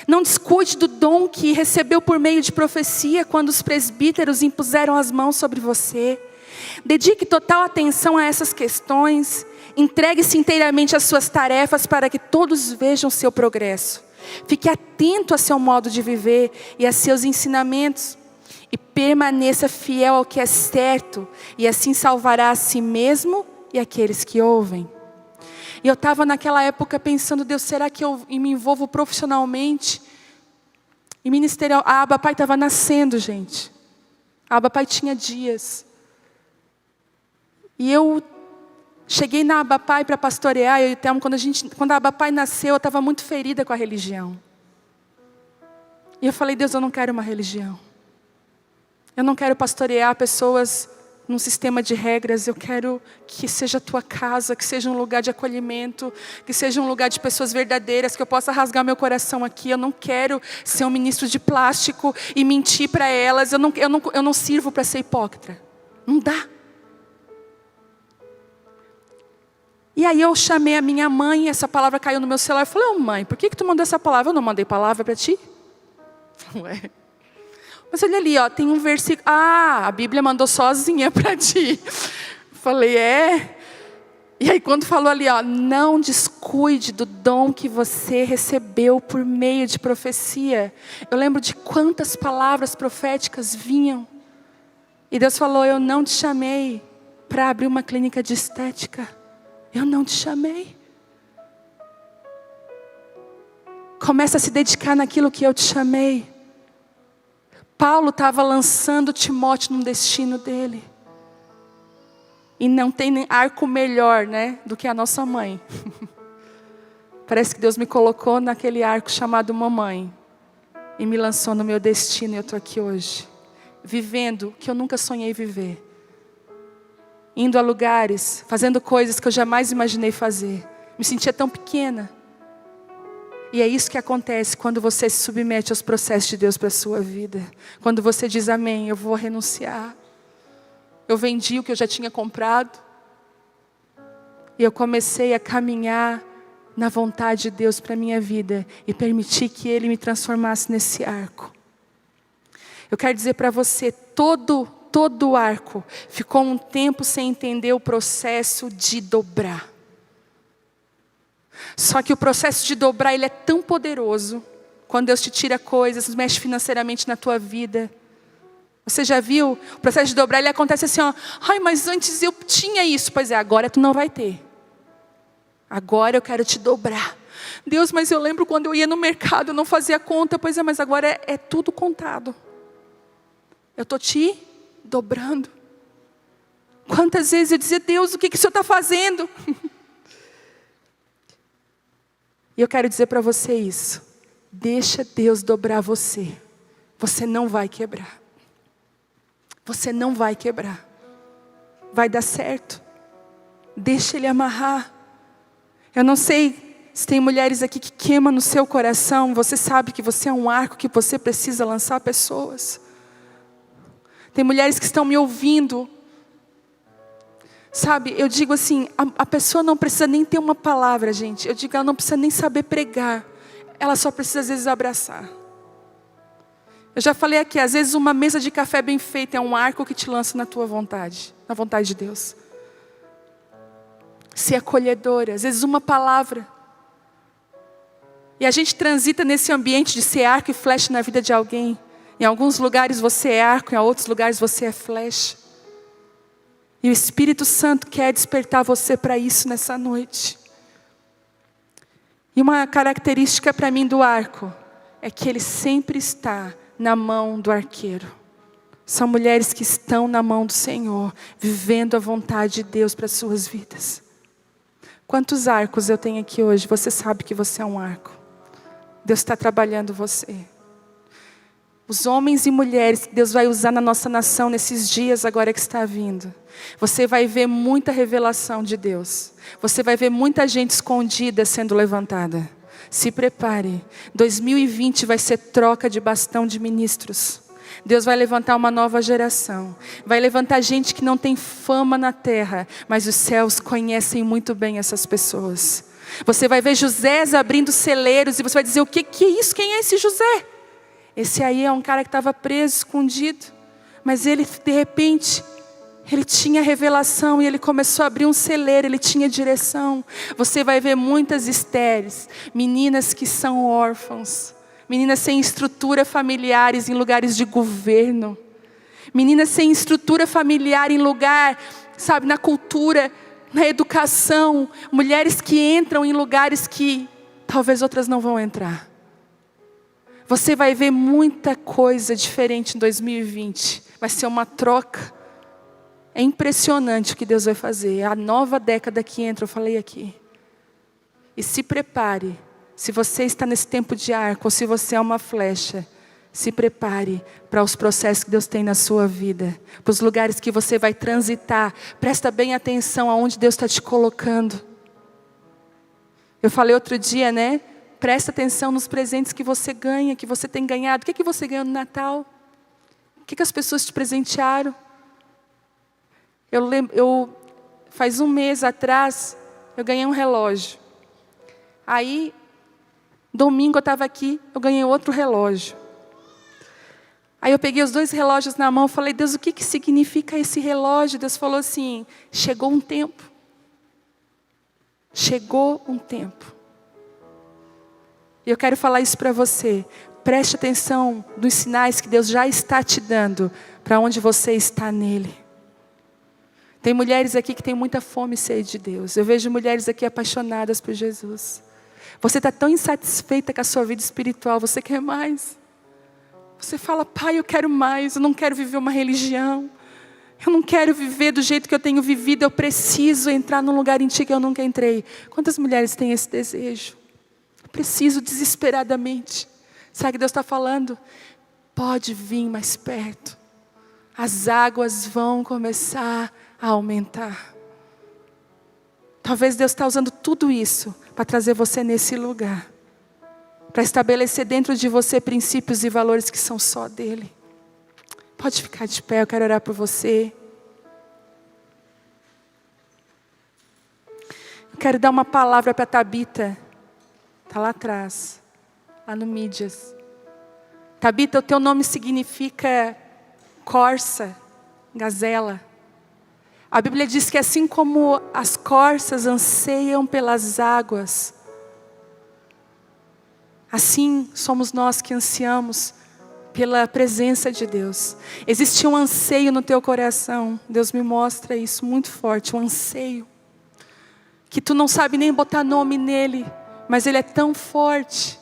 Não descuide do dom que recebeu por meio de profecia quando os presbíteros impuseram as mãos sobre você. Dedique total atenção a essas questões. Entregue-se inteiramente às suas tarefas para que todos vejam seu progresso. Fique atento a seu modo de viver e a seus ensinamentos. E permaneça fiel ao que é certo. E assim salvará a si mesmo e aqueles que ouvem. E eu estava naquela época pensando, Deus, será que eu me envolvo profissionalmente? E ministerial, a Abba Pai estava nascendo, gente. A Abba Pai tinha dias. E eu cheguei na Abba Pai para pastorear, eu e o Telmo, quando a Abba Pai nasceu, eu estava muito ferida com a religião. E eu falei, Deus, eu não quero uma religião. Eu não quero pastorear pessoas num sistema de regras. Eu quero que seja a tua casa, que seja um lugar de acolhimento, que seja um lugar de pessoas verdadeiras, que eu possa rasgar meu coração aqui. Eu não quero ser um ministro de plástico e mentir para elas. Eu não sirvo para ser hipócrita. Não dá. E aí eu chamei a minha mãe, essa palavra caiu no meu celular. Eu falei, mãe, por que tu mandou essa palavra? Eu não mandei palavra para ti? Ué. Mas olha ali, tem um versículo. A Bíblia mandou sozinha para ti. Falei, E aí quando falou ali, não descuide do dom que você recebeu por meio de profecia. Eu lembro de quantas palavras proféticas vinham. E Deus falou, eu não te chamei para abrir uma clínica de estética. Eu não te chamei. Começa a se dedicar naquilo que eu te chamei. Paulo estava lançando Timóteo num destino dele. E não tem arco melhor, né, do que a nossa mãe. Parece que Deus me colocou naquele arco chamado mamãe. E me lançou no meu destino e eu estou aqui hoje. Vivendo o que eu nunca sonhei viver. Indo a lugares, fazendo coisas que eu jamais imaginei fazer. Me sentia tão pequena. E é isso que acontece quando você se submete aos processos de Deus para a sua vida. Quando você diz amém, eu vou renunciar. Eu vendi o que eu já tinha comprado. E eu comecei a caminhar na vontade de Deus para a minha vida. E permitir que Ele me transformasse nesse arco. Eu quero dizer para você, todo o arco ficou um tempo sem entender o processo de dobrar. Só que o processo de dobrar, ele é tão poderoso. Quando Deus te tira coisas, mexe financeiramente na tua vida. Você já viu? O processo de dobrar, ele acontece assim, ai, mas antes eu tinha isso. Pois é, agora tu não vai ter. Agora eu quero te dobrar. Deus, mas eu lembro quando eu ia no mercado, eu não fazia conta. Pois é, mas agora é tudo contado. Eu estou te dobrando. Quantas vezes eu dizia, Deus, o que o Senhor está fazendo? E eu quero dizer para você isso. Deixa Deus dobrar você. Você não vai quebrar. Você não vai quebrar. Vai dar certo. Deixa Ele amarrar. Eu não sei se tem mulheres aqui que queimam no seu coração. Você sabe que você é um arco que você precisa lançar pessoas. Tem mulheres que estão me ouvindo. Sabe, eu digo assim, a pessoa não precisa nem ter uma palavra, gente. Eu digo, ela não precisa nem saber pregar. Ela só precisa às vezes abraçar. Eu já falei aqui, às vezes uma mesa de café bem feita é um arco que te lança na tua vontade. Na vontade de Deus. Ser acolhedora, às vezes uma palavra. E a gente transita nesse ambiente de ser arco e flecha na vida de alguém. Em alguns lugares você é arco, em outros lugares você é flecha. E o Espírito Santo quer despertar você para isso nessa noite. E uma característica para mim do arco é que ele sempre está na mão do arqueiro. São mulheres que estão na mão do Senhor, vivendo a vontade de Deus para as suas vidas. Quantos arcos eu tenho aqui hoje? Você sabe que você é um arco. Deus está trabalhando você. Os homens e mulheres que Deus vai usar na nossa nação nesses dias agora que está vindo. Você vai ver muita revelação de Deus. Você vai ver muita gente escondida sendo levantada. Se prepare. 2020 vai ser troca de bastão de ministros. Deus vai levantar uma nova geração. Vai levantar gente que não tem fama na terra, mas os céus conhecem muito bem essas pessoas. Você vai ver Josés abrindo celeiros e você vai dizer, o que é isso? Quem é esse José? Esse aí é um cara que estava preso, escondido. Mas ele, de repente, ele tinha revelação e ele começou a abrir um celeiro, ele tinha direção. Você vai ver muitas estéreis, meninas que são órfãos, meninas sem estrutura familiares em lugares de governo, meninas sem estrutura familiar em lugar, sabe, na cultura, na educação, mulheres que entram em lugares que talvez outras não vão entrar. Você vai ver muita coisa diferente em 2020. Vai ser uma troca. É impressionante o que Deus vai fazer. A nova década que entra, eu falei aqui. E se prepare. Se você está nesse tempo de arco, ou se você é uma flecha, se prepare para os processos que Deus tem na sua vida. Para os lugares que você vai transitar. Presta bem atenção aonde Deus está te colocando. Eu falei outro dia, né? Presta atenção nos presentes que você ganha, que você tem ganhado. O que você ganhou no Natal? O que as pessoas te presentearam? Faz um mês atrás, eu ganhei um relógio. Aí, domingo eu estava aqui, eu ganhei outro relógio. Aí eu peguei os 2 relógios na mão e falei, Deus, o que significa esse relógio? Deus falou assim, chegou um tempo Chegou um tempo. E eu quero falar isso para você. Preste atenção nos sinais que Deus já está te dando para onde você está nele. Tem mulheres aqui que têm muita fome e sede de Deus. Eu vejo mulheres aqui apaixonadas por Jesus. Você está tão insatisfeita com a sua vida espiritual, você quer mais. Você fala, pai, eu quero mais, eu não quero viver uma religião. Eu não quero viver do jeito que eu tenho vivido, eu preciso entrar num lugar em ti que eu nunca entrei. Quantas mulheres têm esse desejo? Eu preciso desesperadamente. Sabe o que Deus está falando? Pode vir mais perto. As águas vão começar a aumentar. Talvez Deus está usando tudo isso para trazer você nesse lugar. Para estabelecer dentro de você princípios e valores que são só dele. Pode ficar de pé, eu quero orar por você. Eu quero dar uma palavra para Tabita. Está lá atrás, lá no Mídias. Tabita, o teu nome significa corça, gazela. A Bíblia diz que assim como as corças anseiam pelas águas, assim somos nós que ansiamos pela presença de Deus. Existe um anseio no teu coração. Deus me mostra isso muito forte, um anseio. Que tu não sabe nem botar nome nele, mas ele é tão forte.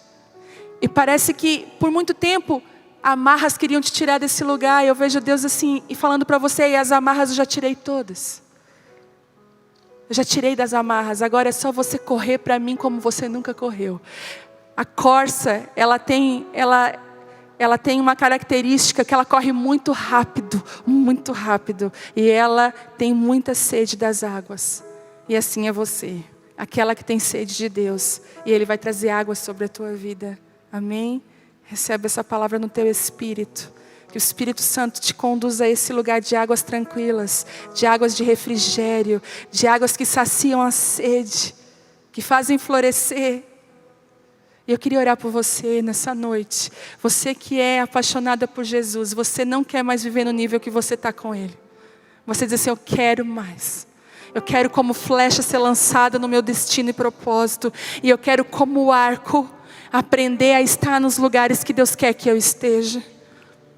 E parece que por muito tempo, amarras queriam te tirar desse lugar. E eu vejo Deus assim, e falando para você, e as amarras eu já tirei todas. Eu já tirei das amarras, agora é só você correr para mim como você nunca correu. A corça, ela tem uma característica que ela corre muito rápido. E ela tem muita sede das águas. E assim é você, aquela que tem sede de Deus. E Ele vai trazer água sobre a tua vida. Amém? Recebe essa palavra no teu espírito. Que o Espírito Santo te conduza a esse lugar de águas tranquilas, de águas de refrigério, de águas que saciam a sede, que fazem florescer. E eu queria orar por você nessa noite. Você que é apaixonada por Jesus, você não quer mais viver no nível que você está com Ele. Você diz assim, eu quero mais. Eu quero como flecha ser lançada no meu destino e propósito. E eu quero como arco aprender a estar nos lugares que Deus quer que eu esteja.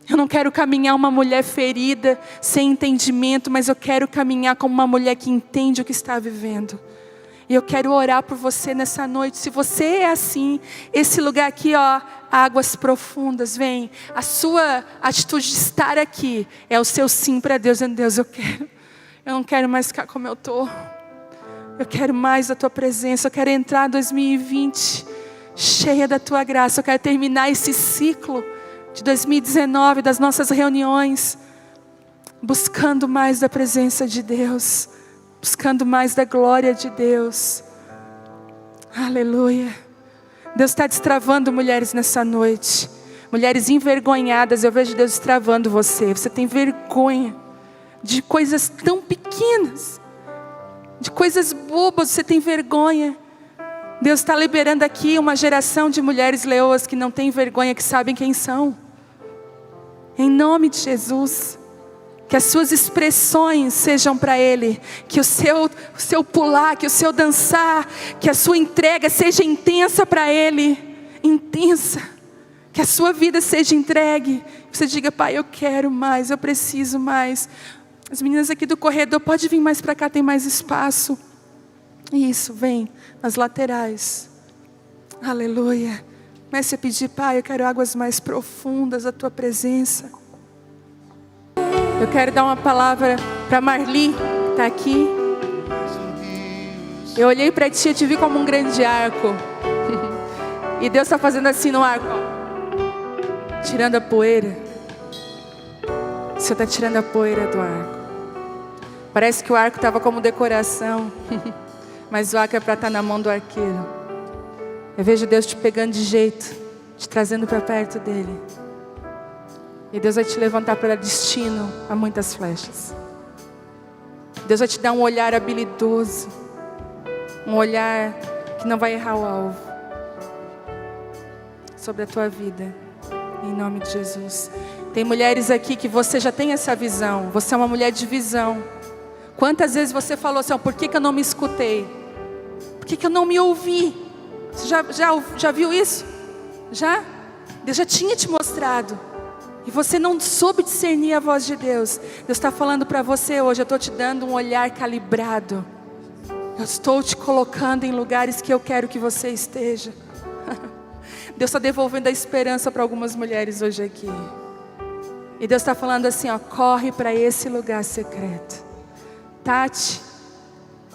Eu não quero caminhar uma mulher ferida, sem entendimento, mas eu quero caminhar como uma mulher que entende o que está vivendo. E eu quero orar por você nessa noite. Se você é assim, esse lugar aqui, ó, águas profundas, vem. A sua atitude de estar aqui é o seu sim para Deus. Deus, eu não quero mais ficar como eu estou. Eu quero mais da tua presença. Eu quero entrar em 2020 cheia da tua graça. Eu quero terminar esse ciclo de 2019, das nossas reuniões, buscando mais da presença de Deus, buscando mais da glória de Deus. Aleluia. Deus está destravando mulheres nessa noite. Mulheres envergonhadas, eu vejo Deus destravando você. Você tem vergonha de coisas tão pequenas, de coisas bobas, você tem vergonha. Deus está liberando aqui uma geração de mulheres leoas que não têm vergonha, que sabem quem são. Em nome de Jesus. Que as suas expressões sejam para Ele. Que o seu pular, que o seu dançar, que a sua entrega seja intensa para Ele. Intensa. Que a sua vida seja entregue. Você diga, pai, eu quero mais, eu preciso mais. As meninas aqui do corredor, pode vir mais para cá, tem mais espaço. Isso, vem nas laterais. Aleluia. Comece a pedir, pai, eu quero águas mais profundas da tua presença. Eu quero dar uma palavra para Marli, que está aqui. Eu olhei para ti e te vi como um grande arco. E Deus está fazendo assim no arco, ó. Tirando a poeira. O Senhor está tirando a poeira do arco. Parece que o arco estava como decoração. Mas o arco é para estar na mão do arqueiro. Eu vejo Deus te pegando de jeito, te trazendo para perto dEle. E Deus vai te levantar para destino a muitas flechas. Deus vai te dar um olhar habilidoso. Um olhar que não vai errar o alvo. Sobre a tua vida. Em nome de Jesus. Tem mulheres aqui que você já tem essa visão. Você é uma mulher de visão. Quantas vezes você falou assim, por que eu não me escutei? Por que eu não me ouvi? Você já viu isso? Já? Deus já tinha te mostrado. E você não soube discernir a voz de Deus. Deus está falando para você hoje, eu estou te dando um olhar calibrado. Eu estou te colocando em lugares que eu quero que você esteja. Deus está devolvendo a esperança para algumas mulheres hoje aqui. E Deus está falando assim, ó, corre para esse lugar secreto. Tati,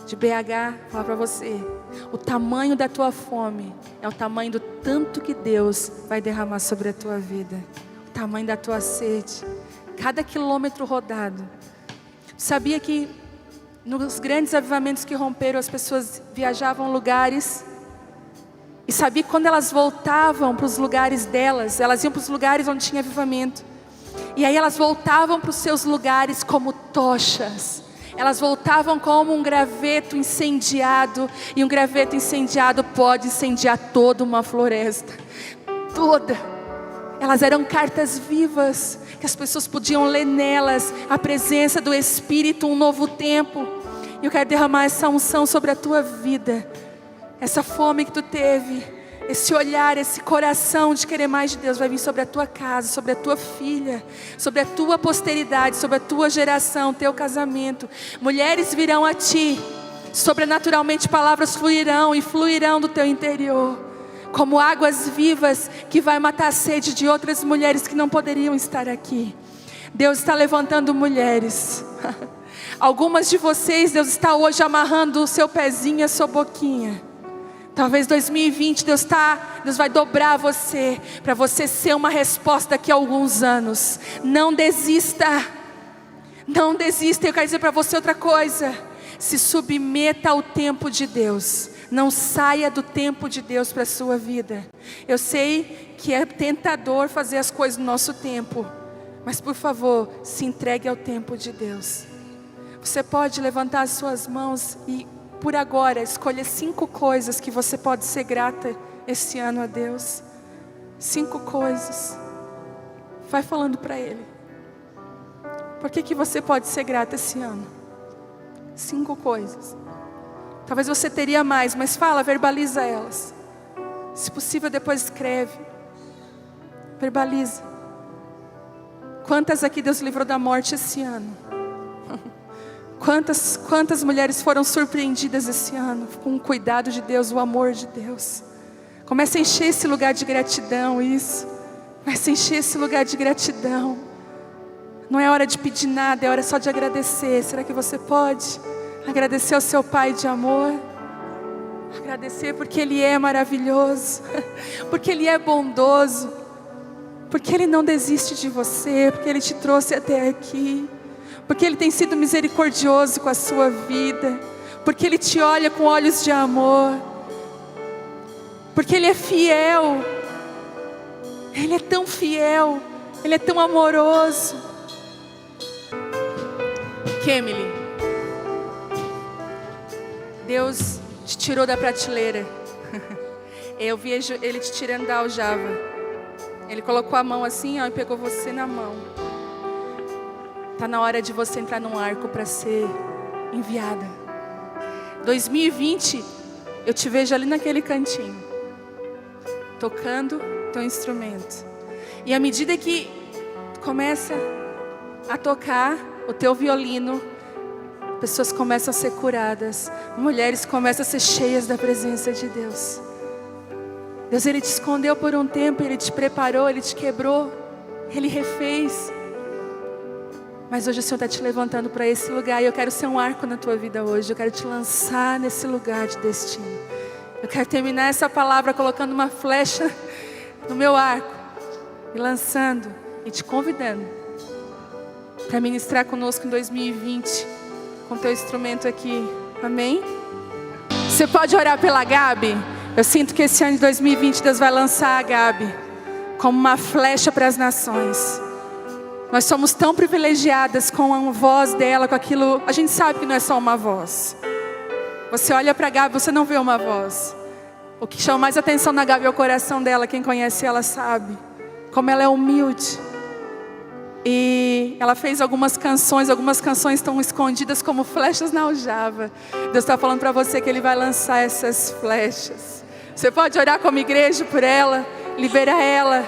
de BH, fala para você, o tamanho da tua fome é o tamanho do tanto que Deus vai derramar sobre a tua vida. O tamanho da tua sede. Cada quilômetro rodado. Sabia que nos grandes avivamentos que romperam, as pessoas viajavam lugares. E sabia que quando elas voltavam para os lugares delas, elas iam para os lugares onde tinha avivamento. E aí elas voltavam para os seus lugares como tochas. Elas voltavam como um graveto incendiado. E um graveto incendiado pode incendiar toda uma floresta. Toda. Elas eram cartas vivas, que as pessoas podiam ler nelas a presença do Espírito, um novo tempo. E eu quero derramar essa unção sobre a tua vida. Essa fome que tu teve, esse olhar, esse coração de querer mais de Deus vai vir sobre a tua casa, sobre a tua filha, sobre a tua posteridade, sobre a tua geração, teu casamento. Mulheres virão a ti, sobrenaturalmente palavras fluirão e fluirão do teu interior, como águas vivas que vai matar a sede de outras mulheres que não poderiam estar aqui. Deus está levantando mulheres. Algumas de vocês, Deus está hoje amarrando o seu pezinho e a sua boquinha. Talvez 2020 Deus vai dobrar você, para você ser uma resposta daqui a alguns anos. Não desista. Não desista. Eu quero dizer para você outra coisa. Se submeta ao tempo de Deus. Não saia do tempo de Deus para a sua vida. Eu sei que é tentador fazer as coisas no nosso tempo. Mas por favor, se entregue ao tempo de Deus. Você pode levantar as suas mãos e por agora escolha 5 coisas que você pode ser grata esse ano a Deus. 5 coisas. Vai falando para Ele. Por que você pode ser grata esse ano? 5 coisas. Talvez você teria mais, mas fala, verbaliza elas. Se possível, depois escreve. Verbaliza. Quantas aqui Deus livrou da morte esse ano? Quantas mulheres foram surpreendidas esse ano com o cuidado de Deus, o amor de Deus? Comece a encher esse lugar de gratidão, isso. Comece a encher esse lugar de gratidão. Não é hora de pedir nada, é hora só de agradecer. Será que você pode agradecer ao seu Pai de amor? Agradecer porque Ele é maravilhoso, porque Ele é bondoso, porque Ele não desiste de você, porque Ele te trouxe até aqui, porque Ele tem sido misericordioso com a sua vida, porque Ele te olha com olhos de amor, porque Ele é fiel. Ele é tão fiel, Ele é tão amoroso. Kemily, Deus te tirou da prateleira. Eu vejo Ele te tirando da aljava. Ele colocou a mão assim, ó, e pegou você na mão. Está na hora de você entrar num arco para ser enviada. 2020, eu te vejo ali naquele cantinho, tocando teu instrumento. E à medida que começa a tocar o teu violino, pessoas começam a ser curadas, mulheres começam a ser cheias da presença de Deus. Deus, Ele te escondeu por um tempo, Ele te preparou, Ele te quebrou, Ele refez. Mas hoje o Senhor está te levantando para esse lugar. E eu quero ser um arco na tua vida hoje. Eu quero te lançar nesse lugar de destino. Eu quero terminar essa palavra colocando uma flecha no meu arco, e lançando e te convidando para ministrar conosco em 2020 com teu instrumento aqui. Amém? Você pode orar pela Gabi? Eu sinto que esse ano de 2020 Deus vai lançar a Gabi como uma flecha para as nações. Nós somos tão privilegiadas com a voz dela, com aquilo. A gente sabe que não é só uma voz. Você olha para a Gabi, você não vê uma voz. O que chama mais atenção na Gabi é o coração dela. Quem conhece ela sabe como ela é humilde. E ela fez algumas canções estão escondidas como flechas na aljava. Deus está falando para você que Ele vai lançar essas flechas. Você pode orar como igreja por ela, liberar ela.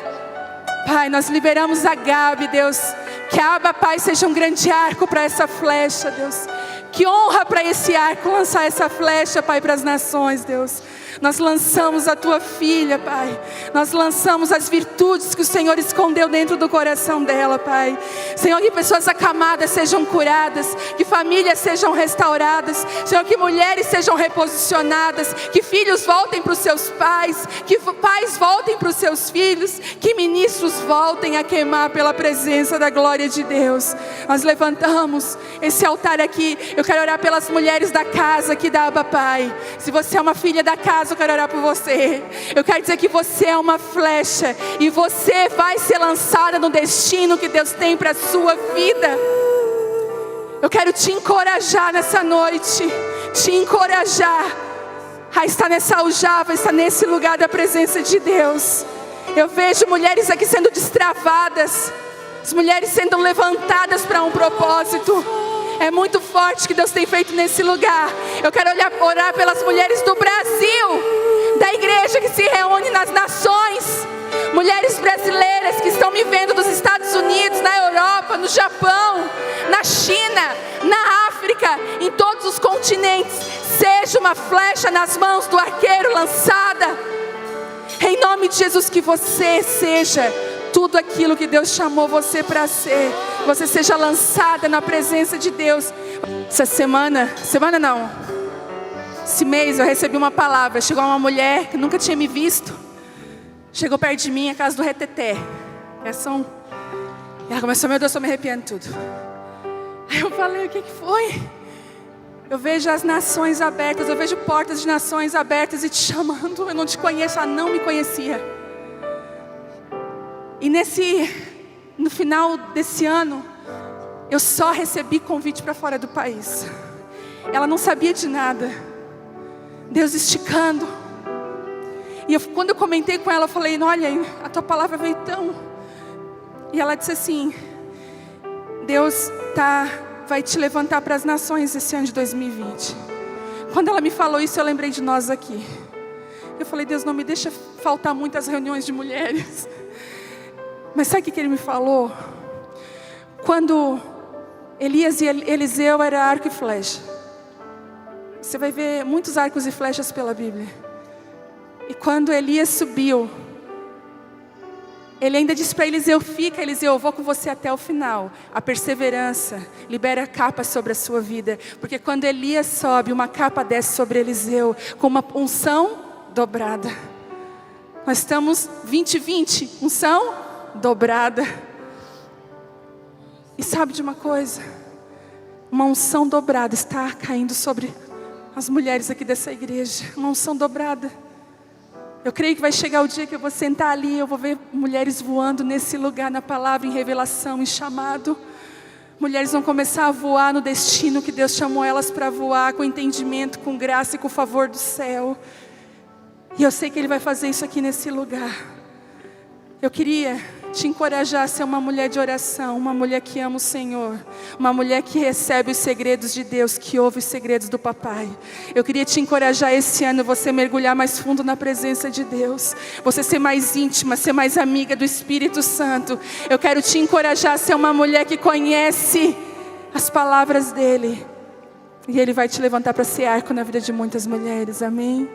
Pai, nós liberamos a Gabi, Deus. Que a Abba, Pai, seja um grande arco para essa flecha, Deus. Que honra para esse arco lançar essa flecha, Pai, para as nações, Deus. Nós lançamos a tua filha, Pai. Nós lançamos as virtudes que o Senhor escondeu dentro do coração dela, Pai. Senhor, que pessoas acamadas sejam curadas, que famílias sejam restauradas, Senhor, que mulheres sejam reposicionadas, que filhos voltem para os seus pais, que pais voltem para os seus filhos, que ministros voltem a queimar pela presença da glória de Deus. Nós levantamos esse altar aqui. Eu quero orar pelas mulheres da casa aqui da Abba, Pai. Se você é uma filha da casa, eu quero orar por você. Eu quero dizer que você é uma flecha e você vai ser lançada no destino que Deus tem para a sua vida. Eu quero te encorajar nessa noite, te encorajar a estar nessa aljava, estar nesse lugar da presença de Deus. Eu vejo mulheres aqui sendo destravadas, as mulheres sendo levantadas para um propósito. É muito forte que Deus tem feito nesse lugar. Eu quero orar pelas mulheres do Brasil, da igreja que se reúne nas nações. Mulheres brasileiras que estão me vendo dos Estados Unidos, na Europa, no Japão, na China, na África, em todos os continentes. Seja uma flecha nas mãos do arqueiro lançada. Em nome de Jesus, que você seja tudo aquilo que Deus chamou você para ser. Você seja lançada na presença de Deus. Esse mês eu recebi uma palavra. Chegou uma mulher que nunca tinha me visto. Chegou perto de mim, a casa do Reteté. Ela começou, meu Deus, estou me arrepiando tudo. Aí eu falei, o que foi? Eu vejo as nações abertas, eu vejo portas de nações abertas e te chamando. Eu não te conheço, ela não me conhecia. E no final desse ano, eu só recebi convite para fora do país. Ela não sabia de nada. Deus esticando. E quando eu comentei com ela, eu falei, olha, a tua palavra veio tão... E ela disse assim, Deus vai te levantar para as nações esse ano de 2020. Quando ela me falou isso, eu lembrei de nós aqui. Eu falei, Deus, não me deixa faltar muitas reuniões de mulheres. Mas sabe o que Ele me falou? Quando Elias e Eliseu era arco e flecha. Você vai ver muitos arcos e flechas pela Bíblia. E quando Elias subiu, ele ainda disse para Eliseu, Eliseu, eu vou com você até o final. A perseverança libera capa sobre a sua vida. Porque quando Elias sobe, uma capa desce sobre Eliseu, com uma unção dobrada. Nós estamos 2020, unção dobrada. E sabe de uma coisa? Uma unção dobrada está caindo sobre as mulheres aqui dessa igreja. Uma unção dobrada. Eu creio que vai chegar o dia que eu vou sentar ali, eu vou ver mulheres voando nesse lugar, na palavra, em revelação, em chamado. Mulheres vão começar a voar no destino que Deus chamou elas para voar, com entendimento, com graça e com o favor do céu. E eu sei que Ele vai fazer isso aqui nesse lugar. Eu queria te encorajar a ser uma mulher de oração, uma mulher que ama o Senhor, uma mulher que recebe os segredos de Deus, que ouve os segredos do Papai. Eu queria te encorajar esse ano, você mergulhar mais fundo na presença de Deus, você ser mais íntima, ser mais amiga do Espírito Santo. Eu quero te encorajar a ser uma mulher que conhece as palavras dEle, e Ele vai te levantar para ser arco na vida de muitas mulheres, amém?